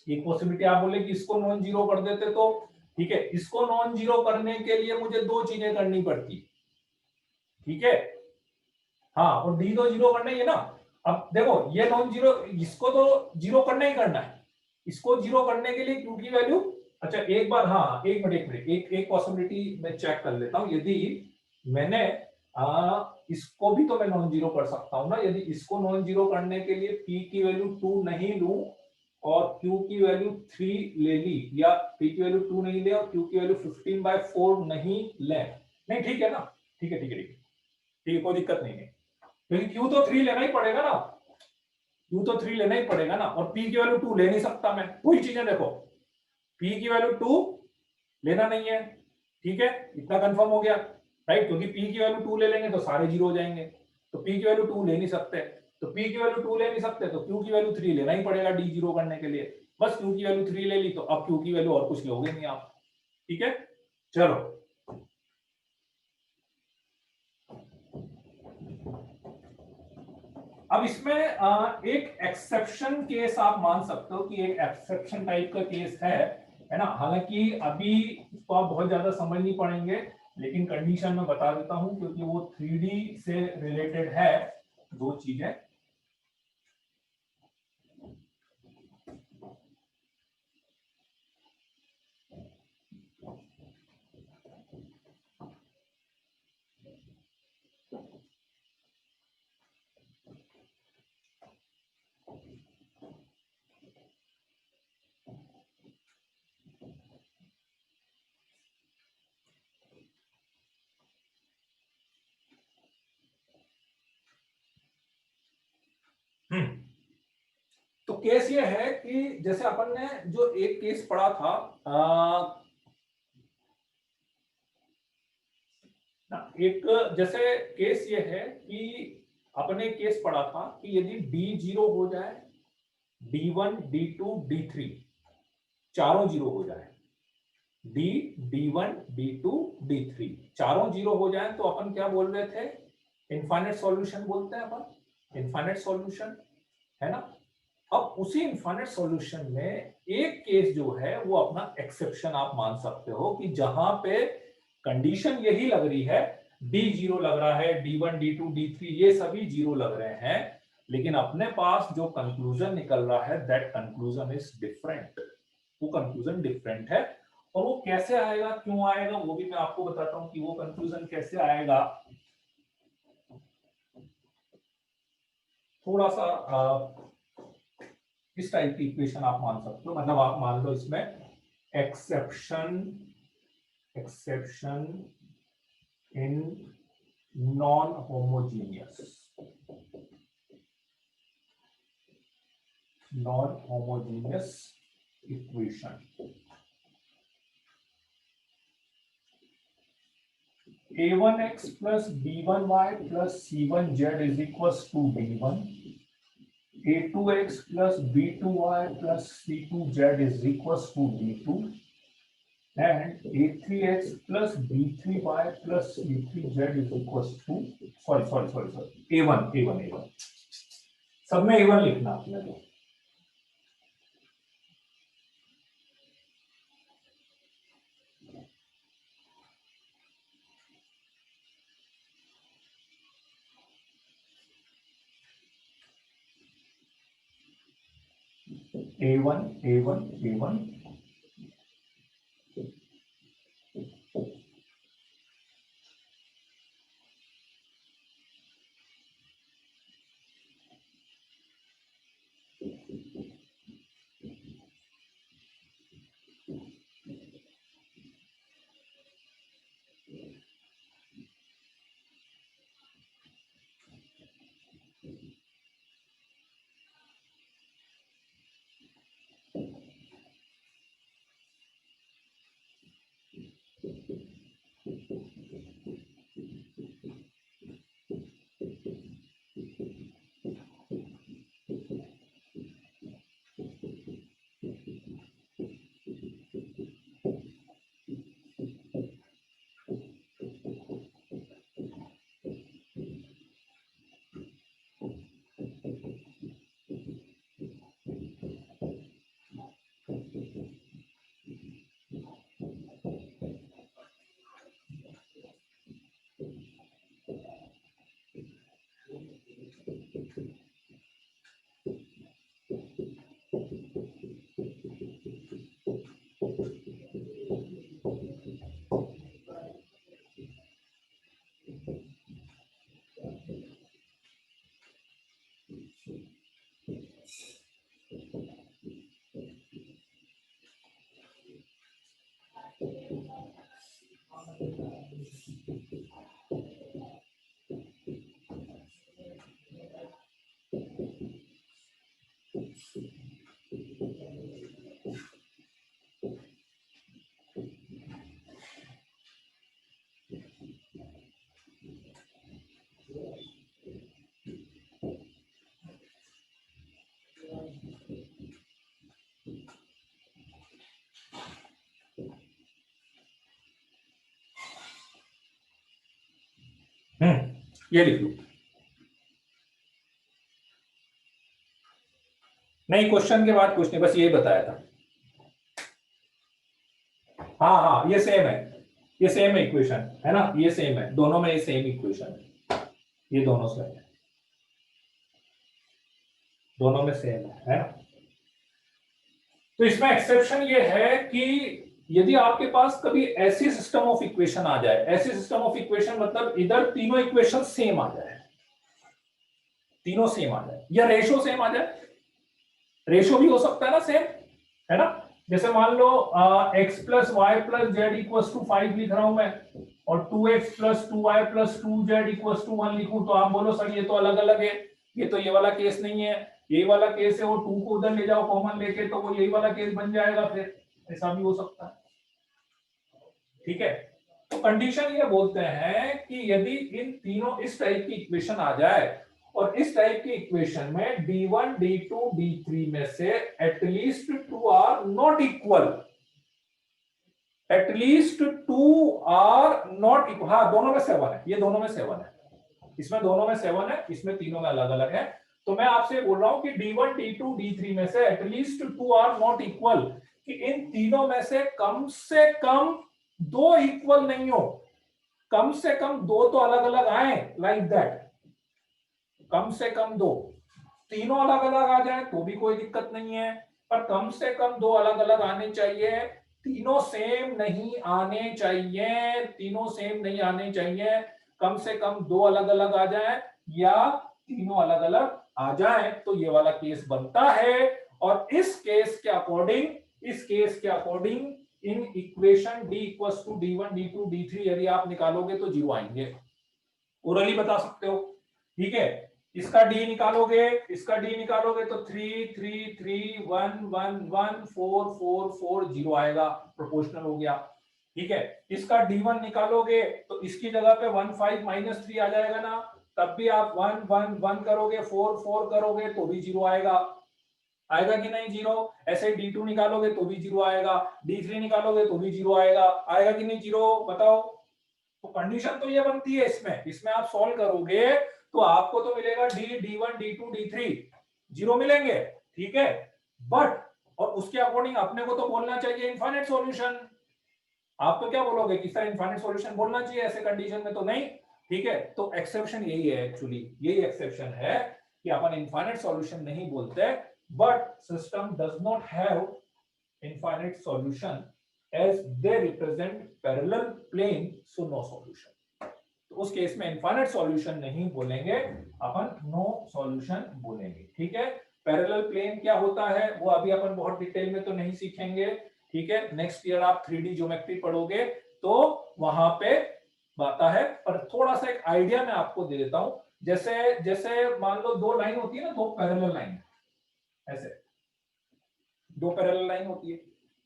Speaker 2: एक पॉसिबिलिटी आप बोले कि इसको नॉन जीरो कर देते, तो ठीक है, इसको नॉन जीरो करने के लिए मुझे दो चीजें करनी पड़ती, ठीक है। हाँ, और डी तो जीरो करना ही है ना। अब देखो ये नॉन जीरो, इसको तो जीरो करना ही करना है, इसको जीरो करने के लिए क्यू की वैल्यू, अच्छा एक बार, हाँ एक मिनट एक पॉसिबिलिटी मैं चेक कर लेता हूं। यदि मैंने इसको भी तो मैं नॉन जीरो कर सकता हूं ना। यदि इसको नॉन जीरो करने के लिए p की वैल्यू 2 नहीं लूं और q की वैल्यू 3 ले ली, या p की वैल्यू 2 नहीं ले और q की वैल्यू 15/4 नहीं ले, नहीं ठीक है ना, ठीक है ठीक है ठीक है ठीक है, कोई दिक्कत नहीं है, क्योंकि q तो 3 लेना ही पड़ेगा ना, q तो 3 लेना ही पड़ेगा ना, और p की वैल्यू 2 ले नहीं सकता मैं। वही चीजें देखो, p की वैल्यू 2 लेना नहीं है, ठीक है, इतना कंफर्म हो गया, राइट, क्योंकि p की वैल्यू 2 ले लेंगे तो सारे जीरो हो जाएंगे, तो p की वैल्यू 2 ले नहीं सकते, तो p की वैल्यू 2 ले नहीं सकते तो q की वैल्यू 3 लेना ही पड़ेगा d जीरो करने के लिए। बस q की वैल्यू 3 ले ली, तो अब q की वैल्यू और कुछ लोगे नहीं आप, ठीक है। चलो अब इसमें एक एक्सेप्शन केस आप मान सकते हो कि एक एक्सेप्शन टाइप का केस है ना। हालांकि अभी इसको आप बहुत ज्यादा समझ नहीं पड़ेंगे, लेकिन कंडीशन में बता देता हूं क्योंकि वो 3D से रिलेटेड है, दो चीजें। तो केस ये है कि जैसे अपन ने जो एक केस पढ़ा था, एक जैसे केस ये है कि अपने केस पढ़ा था कि यदि d जीरो हो जाए, d1 d2 d3 चारों जीरो हो जाए, d1 d2 d3 चारों जीरो हो जाए, तो अपन क्या बोल रहे थे, इनफाइनाइट सॉल्यूशन बोलते हैं अपन, इनफाइनाइट सॉल्यूशन, है ना। अब उसी इनफाइनाइट सॉल्यूशन में एक केस जो है वो अपना एक्सेप्शन आप मान सकते हो कि जहां पे कंडीशन यही लग रही है, डी जीरो लग रहा है, d1 d2 d3 ये सभी जीरो लग रहे हैं, लेकिन अपने पास जो कंक्लूजन निकल रहा है दैट कंक्लूजन इज डिफरेंट, वो कंक्लूजन डिफरेंट है। और वो कैसे आएगा, क्यों आएगा, वो भी मैं आपको बताता हूं कि वो कंक्लूजन कैसे आएगा। थोड़ा सा इस टाइप की इक्वेशन आप मान सकते हो, मतलब आप मान लो इसमें exception, exception in non homogeneous, non homogeneous equation, a1x plus b1y plus c1z is equals to d1, a2x plus b2y plus c2z is equals to d2, and a3x plus b3y plus c3z is equals to sorry a1 सब में a1 लिखना आपने तो a1 ये लिख लो। नहीं, question के बाद कुछ नहीं, बस ये बताया था। हाँ ये सेम है, ये सेम इक्वेशन है ना, ये सेम है दोनों में, ये सेम इक्वेशन है, ये दोनों सेम है, दोनों में सेम है ना। तो इसमें एक्सेप्शन ये है कि यदि आपके पास कभी ऐसी सिस्टम ऑफ इक्वेशन आ जाए, ऐसी सिस्टम ऑफ इक्वेशन मतलब इधर तीनों इक्वेशन सेम आ जाए, तीनों सेम आ जाए, या रेशो सेम आ जाए, रेशो भी हो सकता है ना सेम, है ना। जैसे मान लो x plus y plus z equals to 5 लिख रहा हूं मैं, और 2x plus 2y plus 2z equals to 1 लिखूं, तो आप बोलो सर ये तो अलग अलग है, ये तो ये वाला केस नहीं है, ये वाला केस है, वो 2 को उधर ले जाओ कॉमन लेके तो वो यही वाला केस बन जाएगा, फिर ऐसा भी हो सकता है। ठीक है, तो कंडीशन ये बोलते हैं कि यदि इन तीनों इस टाइप की इक्वेशन आ जाए, और इस टाइप की इक्वेशन में d1 d2 d3 में से at least 2 are not equal, at least 2 are not equal, हाँ दोनों में 7 है, ये दोनों में 7 है, इसमें दोनों में 7 है, इसमें तीनों में अलग अलग है। तो मैं आपसे बोल रहा हूं कि d1 d2 d3 में से एटलीस्ट 2 आर नॉट इक्वल, कि इन तीनों में से कम 2 इक्वल नहीं हो, कम से कम 2 तो अलग अलग आए, लाइक दैट, कम से कम 2, तीनों अलग अलग आ जाए तो भी कोई दिक्कत नहीं है, पर कम से कम 2 अलग अलग आने चाहिए, तीनों सेम नहीं आने चाहिए, तीनों सेम नहीं आने चाहिए, कम से कम 2 अलग अलग आ जाए या तीनों अलग अलग आ जाए, तो ये वाला केस बनता है। और इस केस के अकॉर्डिंग, इस केस के अकॉर्डिंग इन equation d equals to d1 d2 d3 यदि आप निकालोगे तो 0 आएंगे, ओरली बता सकते हो। ठीक है, इसका d निकालोगे, इसका d निकालोगे तो 3 3 3 1 1 1 4 4 4 0 आएगा, प्रोपोर्शनल हो गया। ठीक है, इसका d1 निकालोगे तो इसकी जगह पे 1 5 माइनस 3 आ जाएगा ना, तब भी आप 1 1 1 करोगे, 4 4 करोगे तो भी जीरो आएगा, आएगा कि नहीं जीरो। ऐसे d2 निकालोगे तो भी जीरो आएगा, d3 निकालोगे तो भी जीरो आएगा, आएगा कि नहीं जीरो, बताओ। तो कंडीशन तो ये बनती है, इसमें इसमें आप सॉल्व करोगे तो आपको तो मिलेगा d1 d2 d3 जीरो मिलेंगे, ठीक है। बट और उसके अकॉर्डिंग अपने को तो बोलना चाहिए इनफाइनाइट सॉल्यूशन। आप तो क्या बोलोगे कि सर इनफाइनाइट सॉल्यूशन बोलना चाहिए ऐसे कंडीशन में, तो नहीं, ठीक है। तो एक्सेप्शन यही है, एक्चुअली यही एक्सेप्शन है कि अपन इनफाइनाइट सॉल्यूशन नहीं बोलते, but system does not have infinite solution as they represent parallel plane, so no solution। तो उस केस में इनफाइनाइट सॉल्यूशन नहीं बोलेंगे अपन, नो सॉल्यूशन बोलेंगे, ठीक है। पैरेलल प्लेन क्या होता है वो अभी अपन बहुत डिटेल में तो नहीं सीखेंगे, ठीक है। नेक्स्ट ईयर आप 3D ज्योमेट्री पढ़ोगे तो वहां पे आता है, पर थोड़ा सा एक आइडिया मैं आपको दे देता हूं। जैसे जैसे मान लो दो लाइन होती है ना, दो पैरेलल लाइन, ऐसे दो पैरेलल लाइन होती है,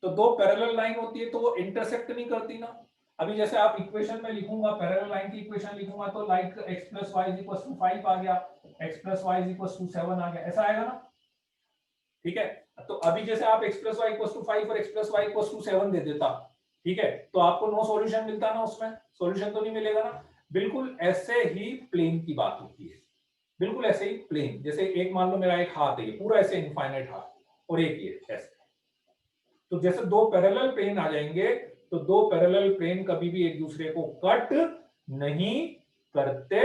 Speaker 2: तो दो पैरेलल लाइन होती है तो वो इंटरसेक्ट नहीं करती ना। अभी जैसे आप इक्वेशन में लिखूंगा, पैरेलल लाइन की इक्वेशन लिखूंगा तो like x plus y is equal to 5 आ गया, x plus y is equal to 7 आ गया, ऐसा आएगा ना, ठीक है। तो अभी जैसे आप x plus y equal to 5 और x plus y equal to 7 दे देता, ठीक है, तो आपको नो सॉल्यूशन मिलता ना, उसमें सॉल्यूशन तो नहीं मिलेगा ना। बिल्कुल ऐसे ही प्लेन की बात होती है, बिल्कुल ऐसे ही प्लेन, जैसे एक मान लो मेरा एक हाथ है, ये पूरा ऐसे इनफाइनाइट हाथ और एक ये ऐसे, तो जैसे दो पैरेलल प्लेन आ जाएंगे तो दो पैरेलल प्लेन कभी भी एक दूसरे को कट नहीं करते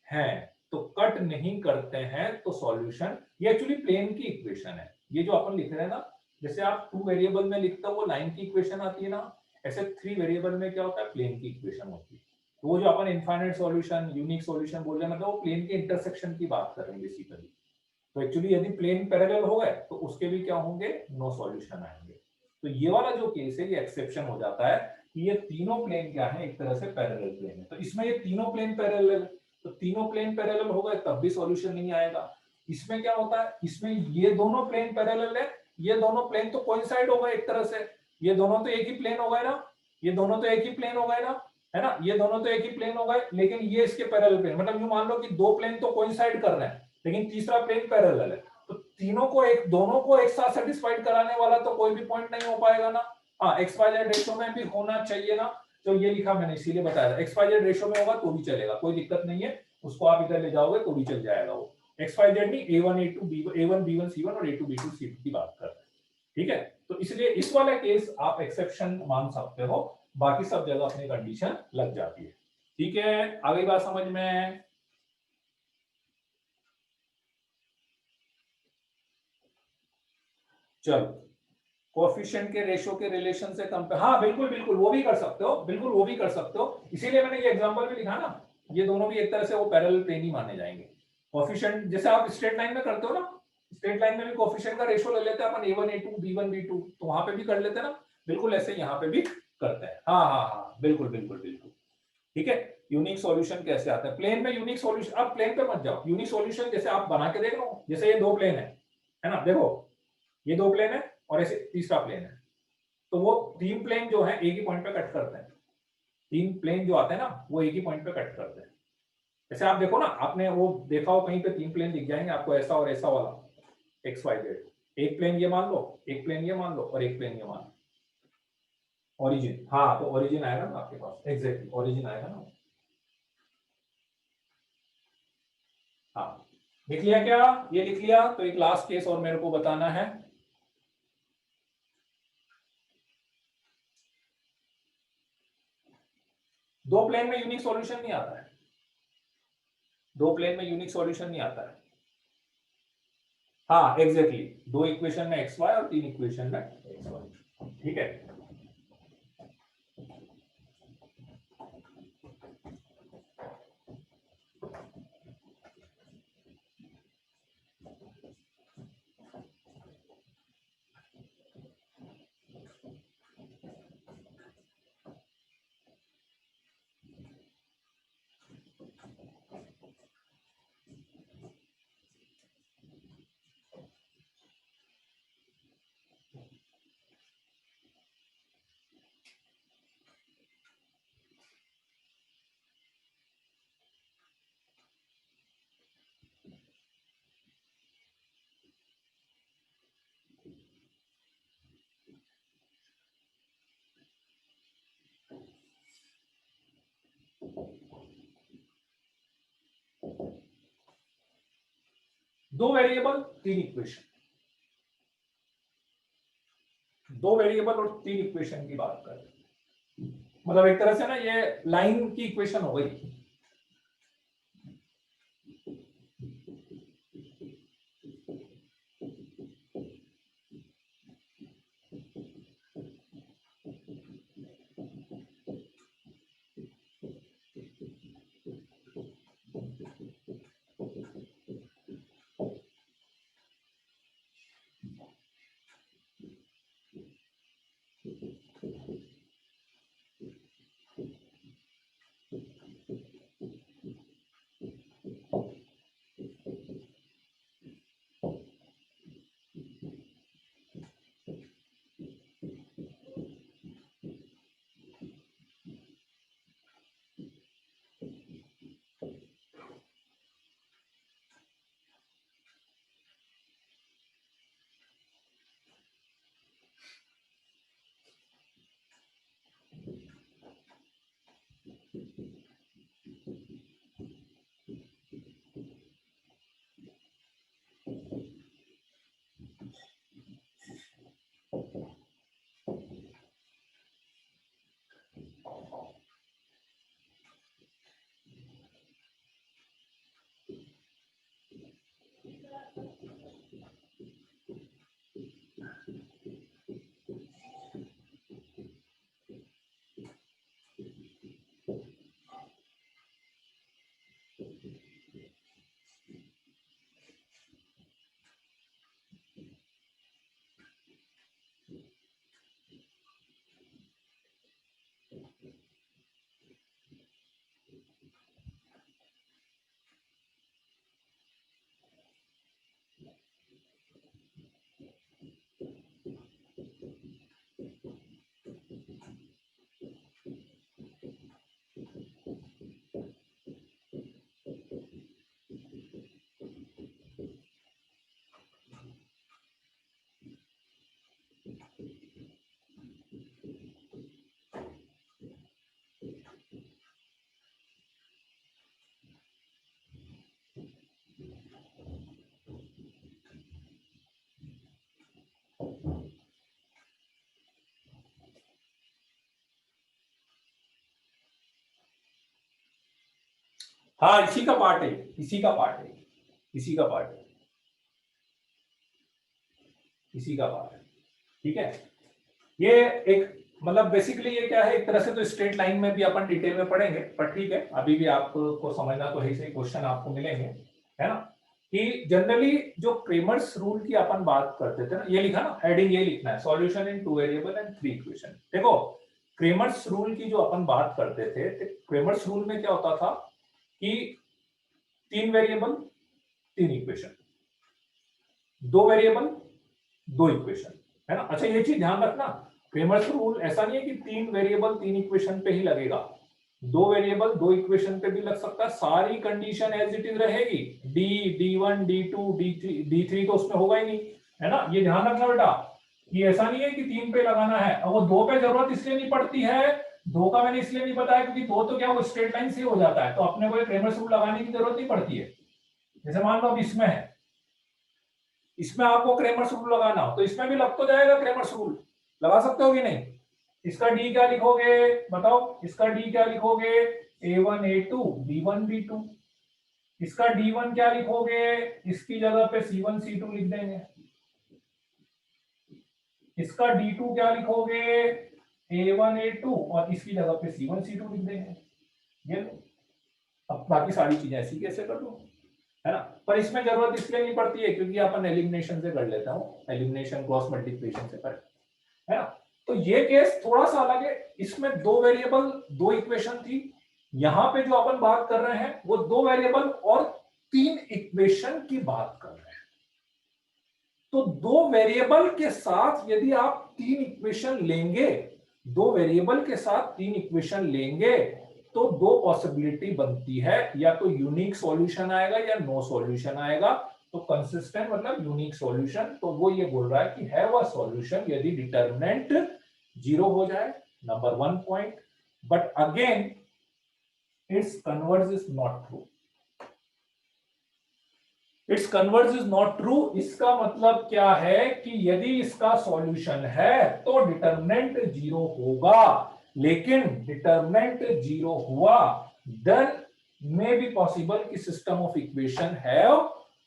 Speaker 2: हैं, तो कट नहीं करते हैं तो सॉल्यूशन, ये एक्चुअली प्लेन की इक्वेशन है, ये जो अपन लिख रहे हैं ना, जैसे आप 2 वेरिएबल में लिखते हो वो लाइन की इक्वेशन आती है ना, ऐसे 3 वेरिएबल में क्या होता है, प्लेन की इक्वेशन होती है। तो वो जो अपन इनफाइनाइट सॉल्यूशन, यूनिक सॉल्यूशन बोल रहे हैं, मतलब वो प्लेन के इंटरसेक्शन की बात कर रहे हैं बेसिकली। तो एक्चुअली यदि प्लेन पैरेलल हो गए तो उसके भी क्या होंगे, नो सॉल्यूशन आएंगे। तो ये वाला जो केस है ये एक्सेप्शन हो जाता है कि ये तीनों प्लेन क्या है, एक तरह से पैरेलल प्लेन है, तो इसमें ये तीनों प्लेन पैरेलल है, तो तीनों प्लेन पैरेलल हो गए तब भी सॉल्यूशन नहीं आएगा। इसमें क्या होता है, इसमें ये दोनों प्लेन पैरेलल है, ये दोनों प्लेन तो कोइंसाइड हो गए एक तरह से, ये दोनों तो एक ही प्लेन हो गए ना, ये दोनों तो एक ही प्लेन हो गए ना, है ना, ये दोनों तो एक ही प्लेन हो गए, लेकिन ये इसके पैरेलल प्लेन, मतलब यूं मान लो कि दो प्लेन तो कोइंसाइड कर रहे हैं लेकिन तीसरा प्लेन पैरेलल है, तो तीनों को एक, दोनों को एक साथ सेटिस्फाइड कराने वाला तो कोई भी पॉइंट नहीं हो पाएगा ना। हाँ, एक्स वाई जेड रेशो में भी होना चाहिए ना, तो ये लिखा मैंने इसीलिए बताया था, एक्स वाई जेड रेशो में होगा तो भी चलेगा, कोई दिक्कत नहीं है, उसको आप इधर ले जाओगे तो भी चल जाएगा, वो एक्स वाई जेड नहीं, A1 A2 A1 B1 C1 और A2 B2 C2 की बात कर रहे हैं, ठीक है। तो इसलिए इस वाले केस आप एक्सेप्शन मान सकते हो, बाकी सब जगह अपनी कंडीशन लग जाती है, ठीक है। आगे बात समझ में, चलो कोएफिशिएंट के रेशो के रिलेशन से कंपेयर, हाँ बिल्कुल बिल्कुल वो भी कर सकते हो, बिल्कुल वो भी कर सकते हो, इसीलिए मैंने ये एग्जांपल भी लिखा ना, ये दोनों भी एक तरह से वो पैरेलल प्लेन ही माने जाएंगे। कोएफिशिएंट जैसे आप स्ट्रेट लाइन में करते हो ना, स्ट्रेट लाइन में भी कोएफिशिएंट का रेशो ले लेते हैं अपन, A1 A2 B1 B2, तो वहां पे भी कर लेते हैं ना, बिल्कुल ऐसे यहाँ पे भी करते हैं, हाँ हाँ हाँ बिल्कुल बिल्कुल बिल्कुल, ठीक है। यूनिक सॉल्यूशन कैसे आता है प्लेन में, यूनिक सॉल्यूशन, अब प्लेन पे मत जाओ, यूनिक सॉल्यूशन जैसे आप बना के देख लो, जैसे ये दो प्लेन है ना, देखो ये दो प्लेन है और ऐसे तीसरा प्लेन है, तो वो तीन प्लेन जो है एक ही पॉइंट पे कट करते हैं, तीन प्लेन जो आते हैं ना वो एक ही पॉइंट पे कट करते हैं। जैसे आप देखो ना, आपने वो देखा हो कहीं पे तीन प्लेन दिख जाएंगे आपको, ऐसा और ऐसा वाला एक्स वाई जेड, एक प्लेन ये मान लो, एक प्लेन ये मान लो और एक प्लेन ये मान लो, ओरिजिन, हाँ तो ओरिजिन आएगा ना आपके पास, एग्जैक्टली ओरिजिन आएगा ना, हाँ लिख लिया क्या, ये लिख लिया। तो एक लास्ट केस और मेरे को बताना है, दो प्लेन में यूनिक सॉल्यूशन नहीं आता है, दो प्लेन में यूनिक सॉल्यूशन नहीं आता है, हाँ एग्जैक्टली दो इक्वेशन में एक्स वाई और तीन इक्वेशन में एक्स वाई, ठीक है। दो वेरिएबल तीन इक्वेशन, दो वेरिएबल और तीन इक्वेशन की बात कर रहे हैं, मतलब एक तरह से ना ये लाइन की इक्वेशन हो गई। हाँ इसी का पार्ट है, इसी का पार्ट है, इसी का पार्ट है, इसी का पार्ट है। ठीक है, ये एक मतलब बेसिकली ये क्या है, एक तरह से तो स्ट्रेट लाइन में भी अपन डिटेल में पढ़ेंगे, पर ठीक है अभी भी आपको समझना तो है, से क्वेश्चन आपको मिलेंगे, है ना, कि जनरली जो क्रेमर्स रूल की अपन बात करते थे ना, ये लिखा ना हेडिंग, ये लिखना है solution in two variable and three equation. देखो क्रेमर्स रूल की जो अपन बात करते थे, क्रेमर्स रूल में क्या होता था कि तीन वेरिएबल तीन इक्वेशन, दो वेरिएबल दो इक्वेशन, है ना। अच्छा ये चीज ध्यान रखना, क्रेमर्स रूल ऐसा नहीं है कि तीन वेरिएबल तीन इक्वेशन पे ही लगेगा, दो वेरिएबल दो इक्वेशन पे भी लग सकता है, सारी कंडीशन एज इट इज रहेगी, डी D1 D2 D3 तो उसमें होगा ही नहीं, है ना। ये ध्यान रखना बेटा, ये ऐसा नहीं है कि तीन पे लगाना है, और वो दो पे जरूरत इसलिए नहीं पड़ती है, दो का मैंने इसलिए नहीं बताया क्योंकि दो तो क्या वो स्ट्रेट लाइन से हो जाता है, तो अपने को क्रेमर्स रूल लगाने की जरूरत नहीं पड़ती है। जैसे मान लो अब इसमें है, इसमें आपको क्रेमर्स रूल लगाना हो तो इसमें भी लग तो जाएगा क्रेमर्स रूल, लगा सकते हो कि नहीं। इसका डी क्या लिखोगे बताओ, इसका डी क्या लिखोगे, A1 A2 B1 B2, इसका D1 क्या लिखोगे, इसकी जगह पे C1 C2 लिख देंगे, इसका D2 क्या लिखोगे, A1 A2 और इसकी जगह पे C1 C2 लिख देंगे। ये लो, अब बाकी सारी चीजें ऐसी कैसे कर लो, है ना, पर इसमें जरूरत इसलिए नहीं पड़ती है क्योंकि अपन एलिमिनेशन से कर लेता हूँ, एलिमिनेशन क्रॉस मल्टीप्लिकेशन से कर, है ना। तो ये केस थोड़ा सा अलग है, इसमें दो वेरिएबल दो इक्वेशन थी, यहां पे जो अपन बात कर रहे हैं वो दो वेरिएबल और तीन इक्वेशन की बात कर रहे हैं। तो दो वेरिएबल के साथ यदि आप तीन इक्वेशन लेंगे, दो वेरिएबल के साथ तीन इक्वेशन लेंगे तो दो पॉसिबिलिटी बनती है, या तो यूनिक सॉल्यूशन आएगा या नो सॉल्यूशन आएगा। तो कंसिस्टेंट मतलब यूनिक सॉल्यूशन, तो वो ये बोल रहा है कि है वह सॉल्यूशन यदि डिटरमिनेंट जीरो हो जाए, number one point, but again it's converse is not true. It's converge is not true, इसका मतलब क्या है कि यदि इसका सॉल्यूशन है तो डिटरमिनेंट जीरो होगा, लेकिन डिटरमिनेंट जीरो हुआ देन मे बी पॉसिबल कि system of equation have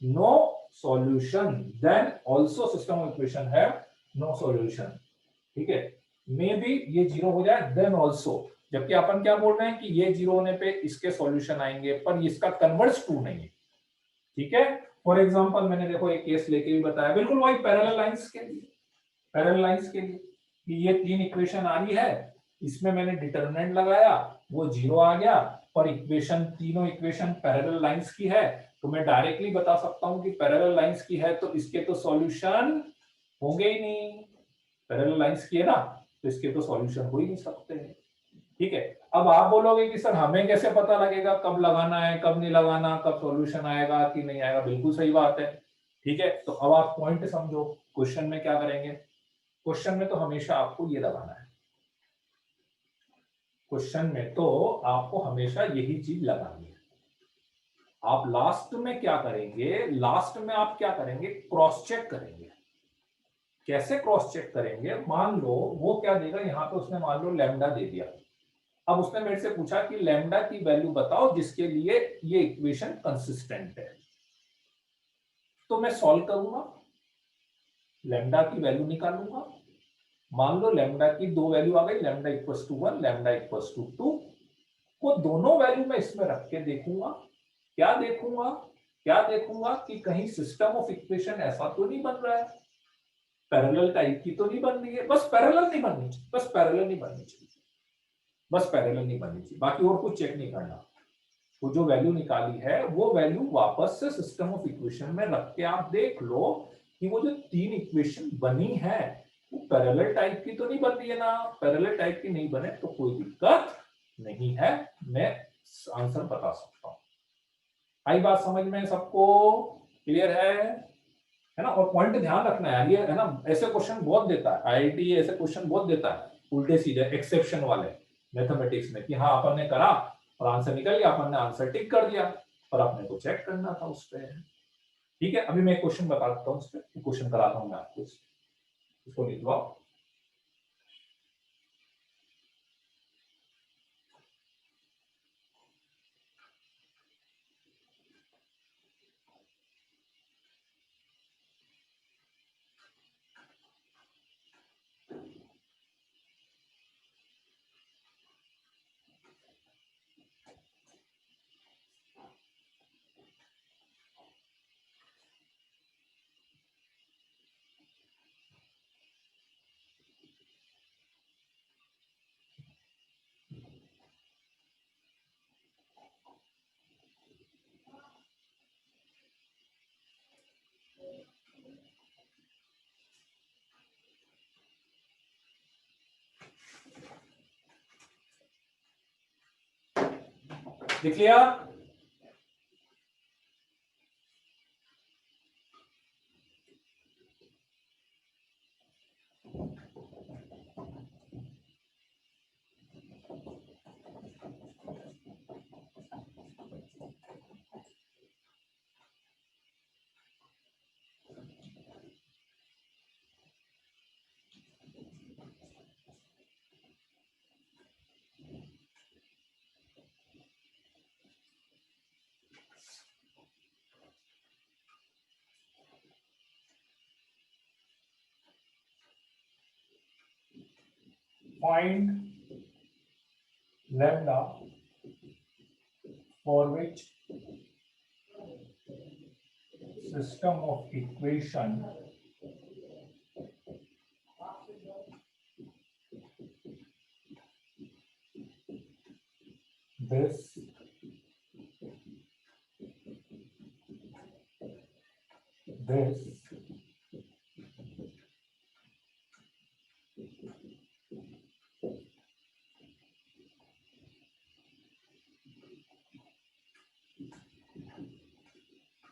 Speaker 2: no solution, then also system of equation have no solution. ठीक है, मे बी ये जीरो हो जाए देन ऑल्सो, जबकि अपन क्या बोल रहे हैं कि ये जीरो होने पे इसके सॉल्यूशन आएंगे, पर इसका कन्वर्ज ट्रू नहीं है। ठीक है, फॉर एग्जांपल मैंने देखो एक केस लेके भी बताया, बिल्कुल वही पैरेलल लाइंस के लिए, पैरेलल लाइंस के लिए कि ये तीन इक्वेशन आ रही है, इसमें मैंने डिटरमिनेंट लगाया, वो जीरो आ गया, पर इक्वेशन तीनों इक्वेशन पैरेलल लाइंस की है, तो मैं डायरेक्टली बता सकता हूं कि पैरेलल लाइंस की है तो इसके तो सॉल्यूशन होंगे ही नहीं, पैरेलल लाइंस की है ना, तो इसके तो सॉल्यूशन हो ही नहीं सकते। ठीक है, अब आप बोलोगे कि सर हमें कैसे पता लगेगा कब लगाना है कब नहीं लगाना, कब सॉल्यूशन आएगा कि नहीं आएगा, बिल्कुल सही बात है। ठीक है, तो अब आप पॉइंट समझो, क्वेश्चन में क्या करेंगे, क्वेश्चन में तो हमेशा आपको ये लगाना है, क्वेश्चन में तो आपको हमेशा यही चीज लगानी है। आप लास्ट में क्या करेंगे, लास्ट में आप क्या करेंगे, क्रॉस चेक करेंगे। कैसे क्रॉस चेक करेंगे, मान लो वो क्या देगा, यहां पे उसने मान लो लैम्डा दे दिया, अब उसने मेरे से पूछा कि लैम्डा की वैल्यू बताओ जिसके लिए ये इक्वेशन कंसिस्टेंट है, तो मैं सॉल्व करूंगा, लैम्डा की वैल्यू निकालूंगा, मान लो लैम्डा की दो वैल्यू आ गई, lambda equals to 1, lambda equals to 2, वो दोनों वैल्यू मैं इसमें रख के देखूंगा, क्या देखूंगा, क्या देखूंगा कि कहीं सिस्टम ऑफ इक्वेशन ऐसा तो नहीं बन रहा है, पैरेलल टाइप की तो नहीं बन रही है, बस पैरेलल नहीं बननी चाहिए, बस पैरेलल नहीं बननी चाहिए, बस पैरेलल नहीं बननी चाहिए, बाकी और कुछ चेक नहीं करना। वो जो वैल्यू निकाली है वो वैल्यू वापस से सिस्टम ऑफ इक्वेशन में रख के आप देख लो कि वो जो तीन इक्वेशन बनी है वो पैरेलल टाइप की तो नहीं बन रही है ना, पैरेलल टाइप की नहीं बने तो कोई दिक्कत नहीं है, मैं आंसर बता सकता हूं। आई बात समझ में सबको, क्लियर है ना। और पॉइंट ध्यान रखना है ये, है ना, ऐसे क्वेश्चन बहुत देता है आईआईटी, ऐसे क्वेश्चन बहुत देता है उल्टे सीधे एक्सेप्शन वाले मैथमेटिक्स में, कि हाँ अपन ने करा और आंसर निकल गया, अपन ने आंसर टिक कर दिया, और आपने को चेक करना था उस पर। ठीक है, अभी मैं एक क्वेश्चन बता देता हूँ, उस पर क्वेश्चन कराता हूँ मैं आपको, इसको लिखवाओ। लिख लिया, find lambda for which system of equation this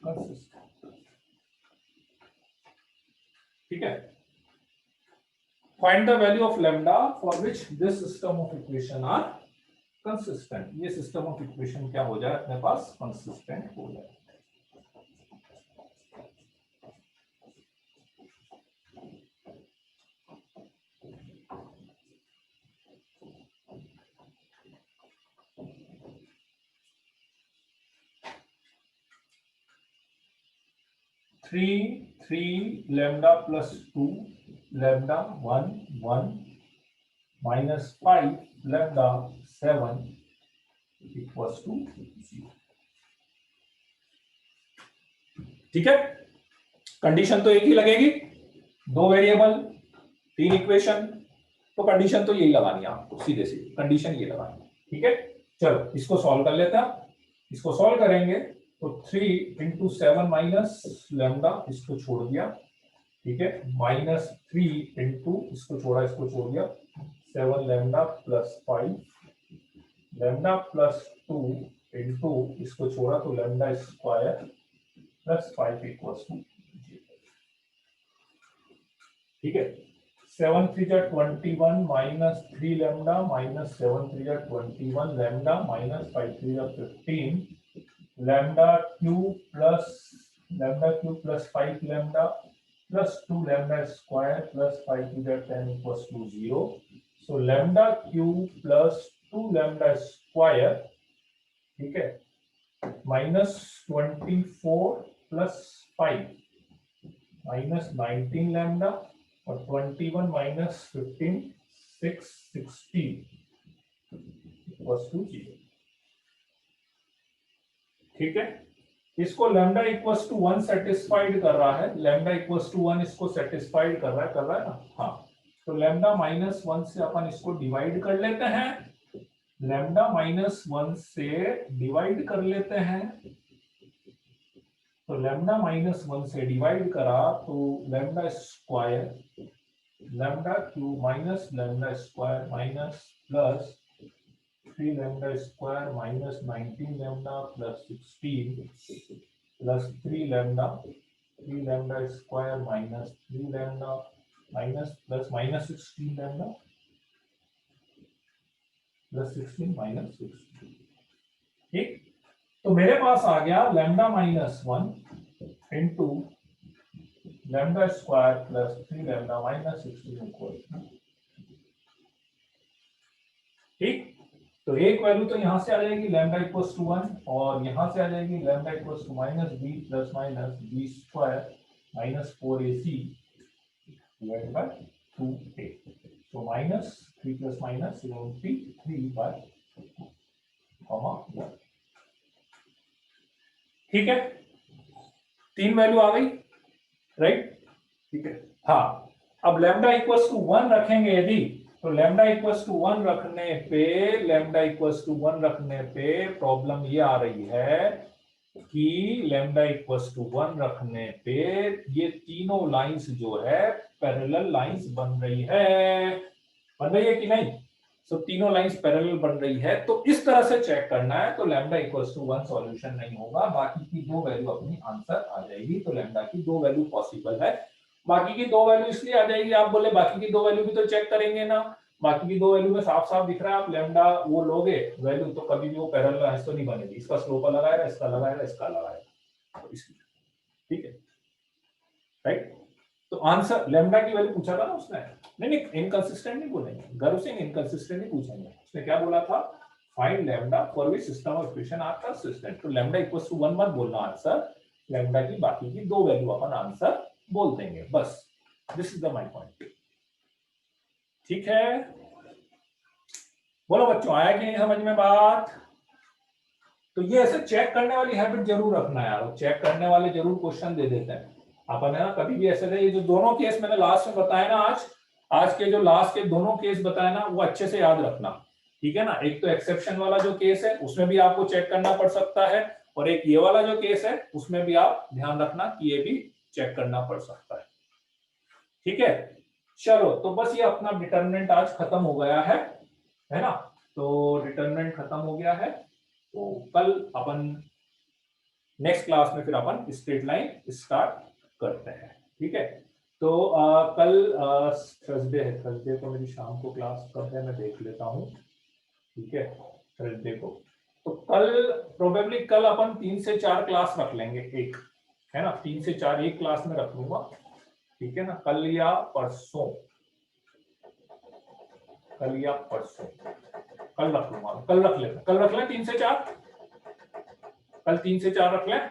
Speaker 2: consistent। ठीक है, find the value of lambda for which this system of equation are consistent, ये सिस्टम ऑफ इक्वेशन क्या हो जाए अपने पास, कंसिस्टेंट हो जाए। 3 lambda plus 2 lambda 1 1 minus 5 lambda 7 equals to 0। ठीक है, कंडीशन तो एक ही लगेगी, दो वेरिएबल 3 इक्वेशन, तो कंडीशन तो यही लगानी है आपको, सीधे सीधे कंडीशन ये लगानी है। ठीक है, चलो इसको सॉल्व कर लेते हैं। इसको सॉल्व करेंगे तो 3 इंटू 7 माइनस लैम्डा, इसको छोड़ दिया, ठीक है, माइनस 3 इंटू इसको छोड़ दिया 7 lambda plus 5 lambda plus 2 into इसको छोड़ा तो lambda square plus 5 equals to 0। ठीक है, 7 3 जा 21 माइनस 3 लैम्डा माइनस 7 3 जा 21 लैम्डा माइनस 5 3 जा 15 lambda cube plus 5 lambda plus 2 lambda square plus 5 2 जा 10 equals to 0। So lambda cube plus 2 lambda square, ठीक है, माइनस 24 प्लस 5 माइनस 19 लैम्डा और 21 माइनस 15 6 16 इक्वल्स टू 0। ठीक है, इसको लैम्डा इक्वल्स टू 1 सेटिस्फाइड कर रहा है, लैम्डा इक्वल्स टू 1 इसको सेटिस्फाइड कर रहा है ना। हाँ, तो लैम्डा माइनस 1 से अपन इसको डिवाइड कर लेते हैं, लैम्डा माइनस 1 से डिवाइड कर लेते हैं, तो लैम्डा माइनस 1 से डिवाइड करा तो lambda square lambda cube minus lambda square minus plus 3 lambda square minus 19 lambda plus 16 plus 3 lambda square minus 3 lambda minus plus minus 16 lambda plus 16 minus 16। ठीक, तो मेरे पास आ गया lambda minus 1 into lambda square plus 3 lambda minus 16 equal. ठीक, तो एक value तो यहां से आ जाएगी लैम्डा इक्वल्स टू 1 और यहां से आ जाएगी lambda equals to minus b plus minus b square minus 4ac divided by 2a। तो माइनस 3 प्लस माइनस 3 बाय 1। ठीक है, 3 वैल्यू आ गई, राइट। ठीक है, हाँ, अब लैम्डा इक्वल्स टू 1 रखेंगे यदि, तो लैम्डा इक्वल्स टू 1 रखने पे प्रॉब्लम ये आ रही है कि लैम्डा इक्वल्स टू 1 रखने पे ये तीनों लाइंस जो है पैरेलल लाइंस बन रही है कि नहीं। सो तीनों लाइंस पैरेलल बन रही है, तो इस तरह से चेक करना है, तो लैम्डा इक्वल्स टू 1 सॉल्यूशन नहीं होगा, बाकी की दो वैल्यू अपनी आंसर आ जाएगी। तो लैम्डा की दो वैल्यू पॉसिबल है, बाकी की दो वैल्यू इसलिए आ जाएगी, आप बोले बाकी की दो वैल्यू भी तो चेक करेंगे ना, बाकी की दो वैल्यू में साफ साफ दिख रहा है, आप लैम्डा वो लोगे वैल्यू तो कभी भी वो पैरेलल लाइंस तो नहीं बनेगी, इसका स्लोप लगाएगा, इसका लगाएगा, इसका लगाएगा, तो इसलिए। ठीक है, राइट। तो आंसर लैम्डा की वैल्यू पूछा था ना उसने, नहीं इनकंसिस्टेंट नहीं बोलेंगे, गर्व सिंह इनकंसिस्टेंट नहीं पूछेंगे, उसने क्या बोला था, find lambda for which system of equation are consistent. तो लैम्डा इक्वल्स टू 1 मत बोलना आंसर, लैम्डा की बाकी की दो वैल्यू अपन आंसर बोल देंगे, बस। This is the my point. ठीक है, बोलो बच्चों, आया कि नहीं समझ में बात। तो ये ऐसे चेक करने वाली हैबिट जरूर रखना है यार, चेक करने वाले जरूर क्वेश्चन दे देते हैं अपन, है ना। कभी भी ऐसे नहीं, ये जो दोनों केस मैंने लास्ट में बताया ना, आज के जो लास्ट के दोनों केस बताए ना, वो अच्छे से याद रखना, ठीक है ना। एक तो एक्सेप्शन वाला जो केस है उसमें भी आपको चेक करना पड़ सकता है, और एक ये वाला जो केस है उसमें भी आप ध्यान रखना कि ये भी चेक करना पड़ सकता है। ठीक है, चलो, तो बस ये अपना डिटरमिनेंट आज खत्म हो गया है ना। तो डिटरमिनेंट खत्म हो गया है, तो कल अपन नेक्स्ट क्लास में फिर अपन स्ट्रेट लाइन स्टार्ट करते हैं। ठीक है, तो कल थर्सडे है, थर्सडे को मेरी शाम को क्लास कब है मैं देख लेता हूँ। ठीक है, थर्सडे को, तो कल प्रोबेबली कल अपन 3 से 4 क्लास रख लेंगे, एक है ना, 3 से 4 एक क्लास में रख लूंगा, ठीक है ना, कल या परसों, कल या परसों, कल रख लूंगा, कल रख लेते, कल रख लें 3 से 4, कल 3 से 4 रख लें,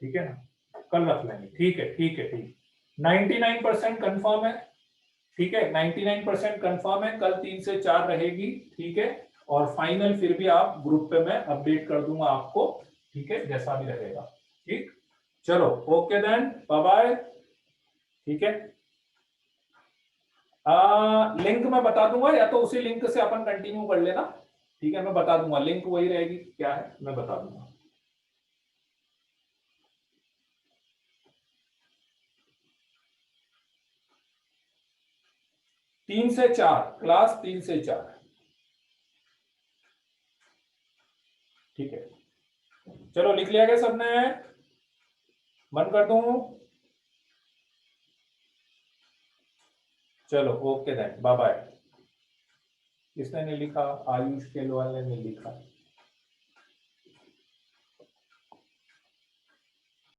Speaker 2: ठीक है ना। कल रख लेंगे, ठीक है ठीक है ठीक। 99% कंफर्म है, ठीक है 99% कंफर्म है, कल 3 से 4 रहेगी, ठीक है। और फाइनल फिर भी आप ग्रुप पे मैं अपडेट कर दूंगा आपको, ठीक है, जैसा भी रहेगा, ठीक। चलो ओके देन, बाय बाय, ठीक है। लिंक मैं बता दूंगा, या तो उसी लिंक से अपन कंटिन्यू कर लेना, ठीक है, मैं बता दूंगा, लिंक वही रहेगी, क्या है मैं बता दूंगा। तीन से चार क्लास, 3 से 4, ठीक है। चलो लिख लिया क्या सबने? बंद कर दूं? चलो ओके देन, बाय बाय। किसने नहीं लिखा? आयुष केलवाल ने नहीं लिखा।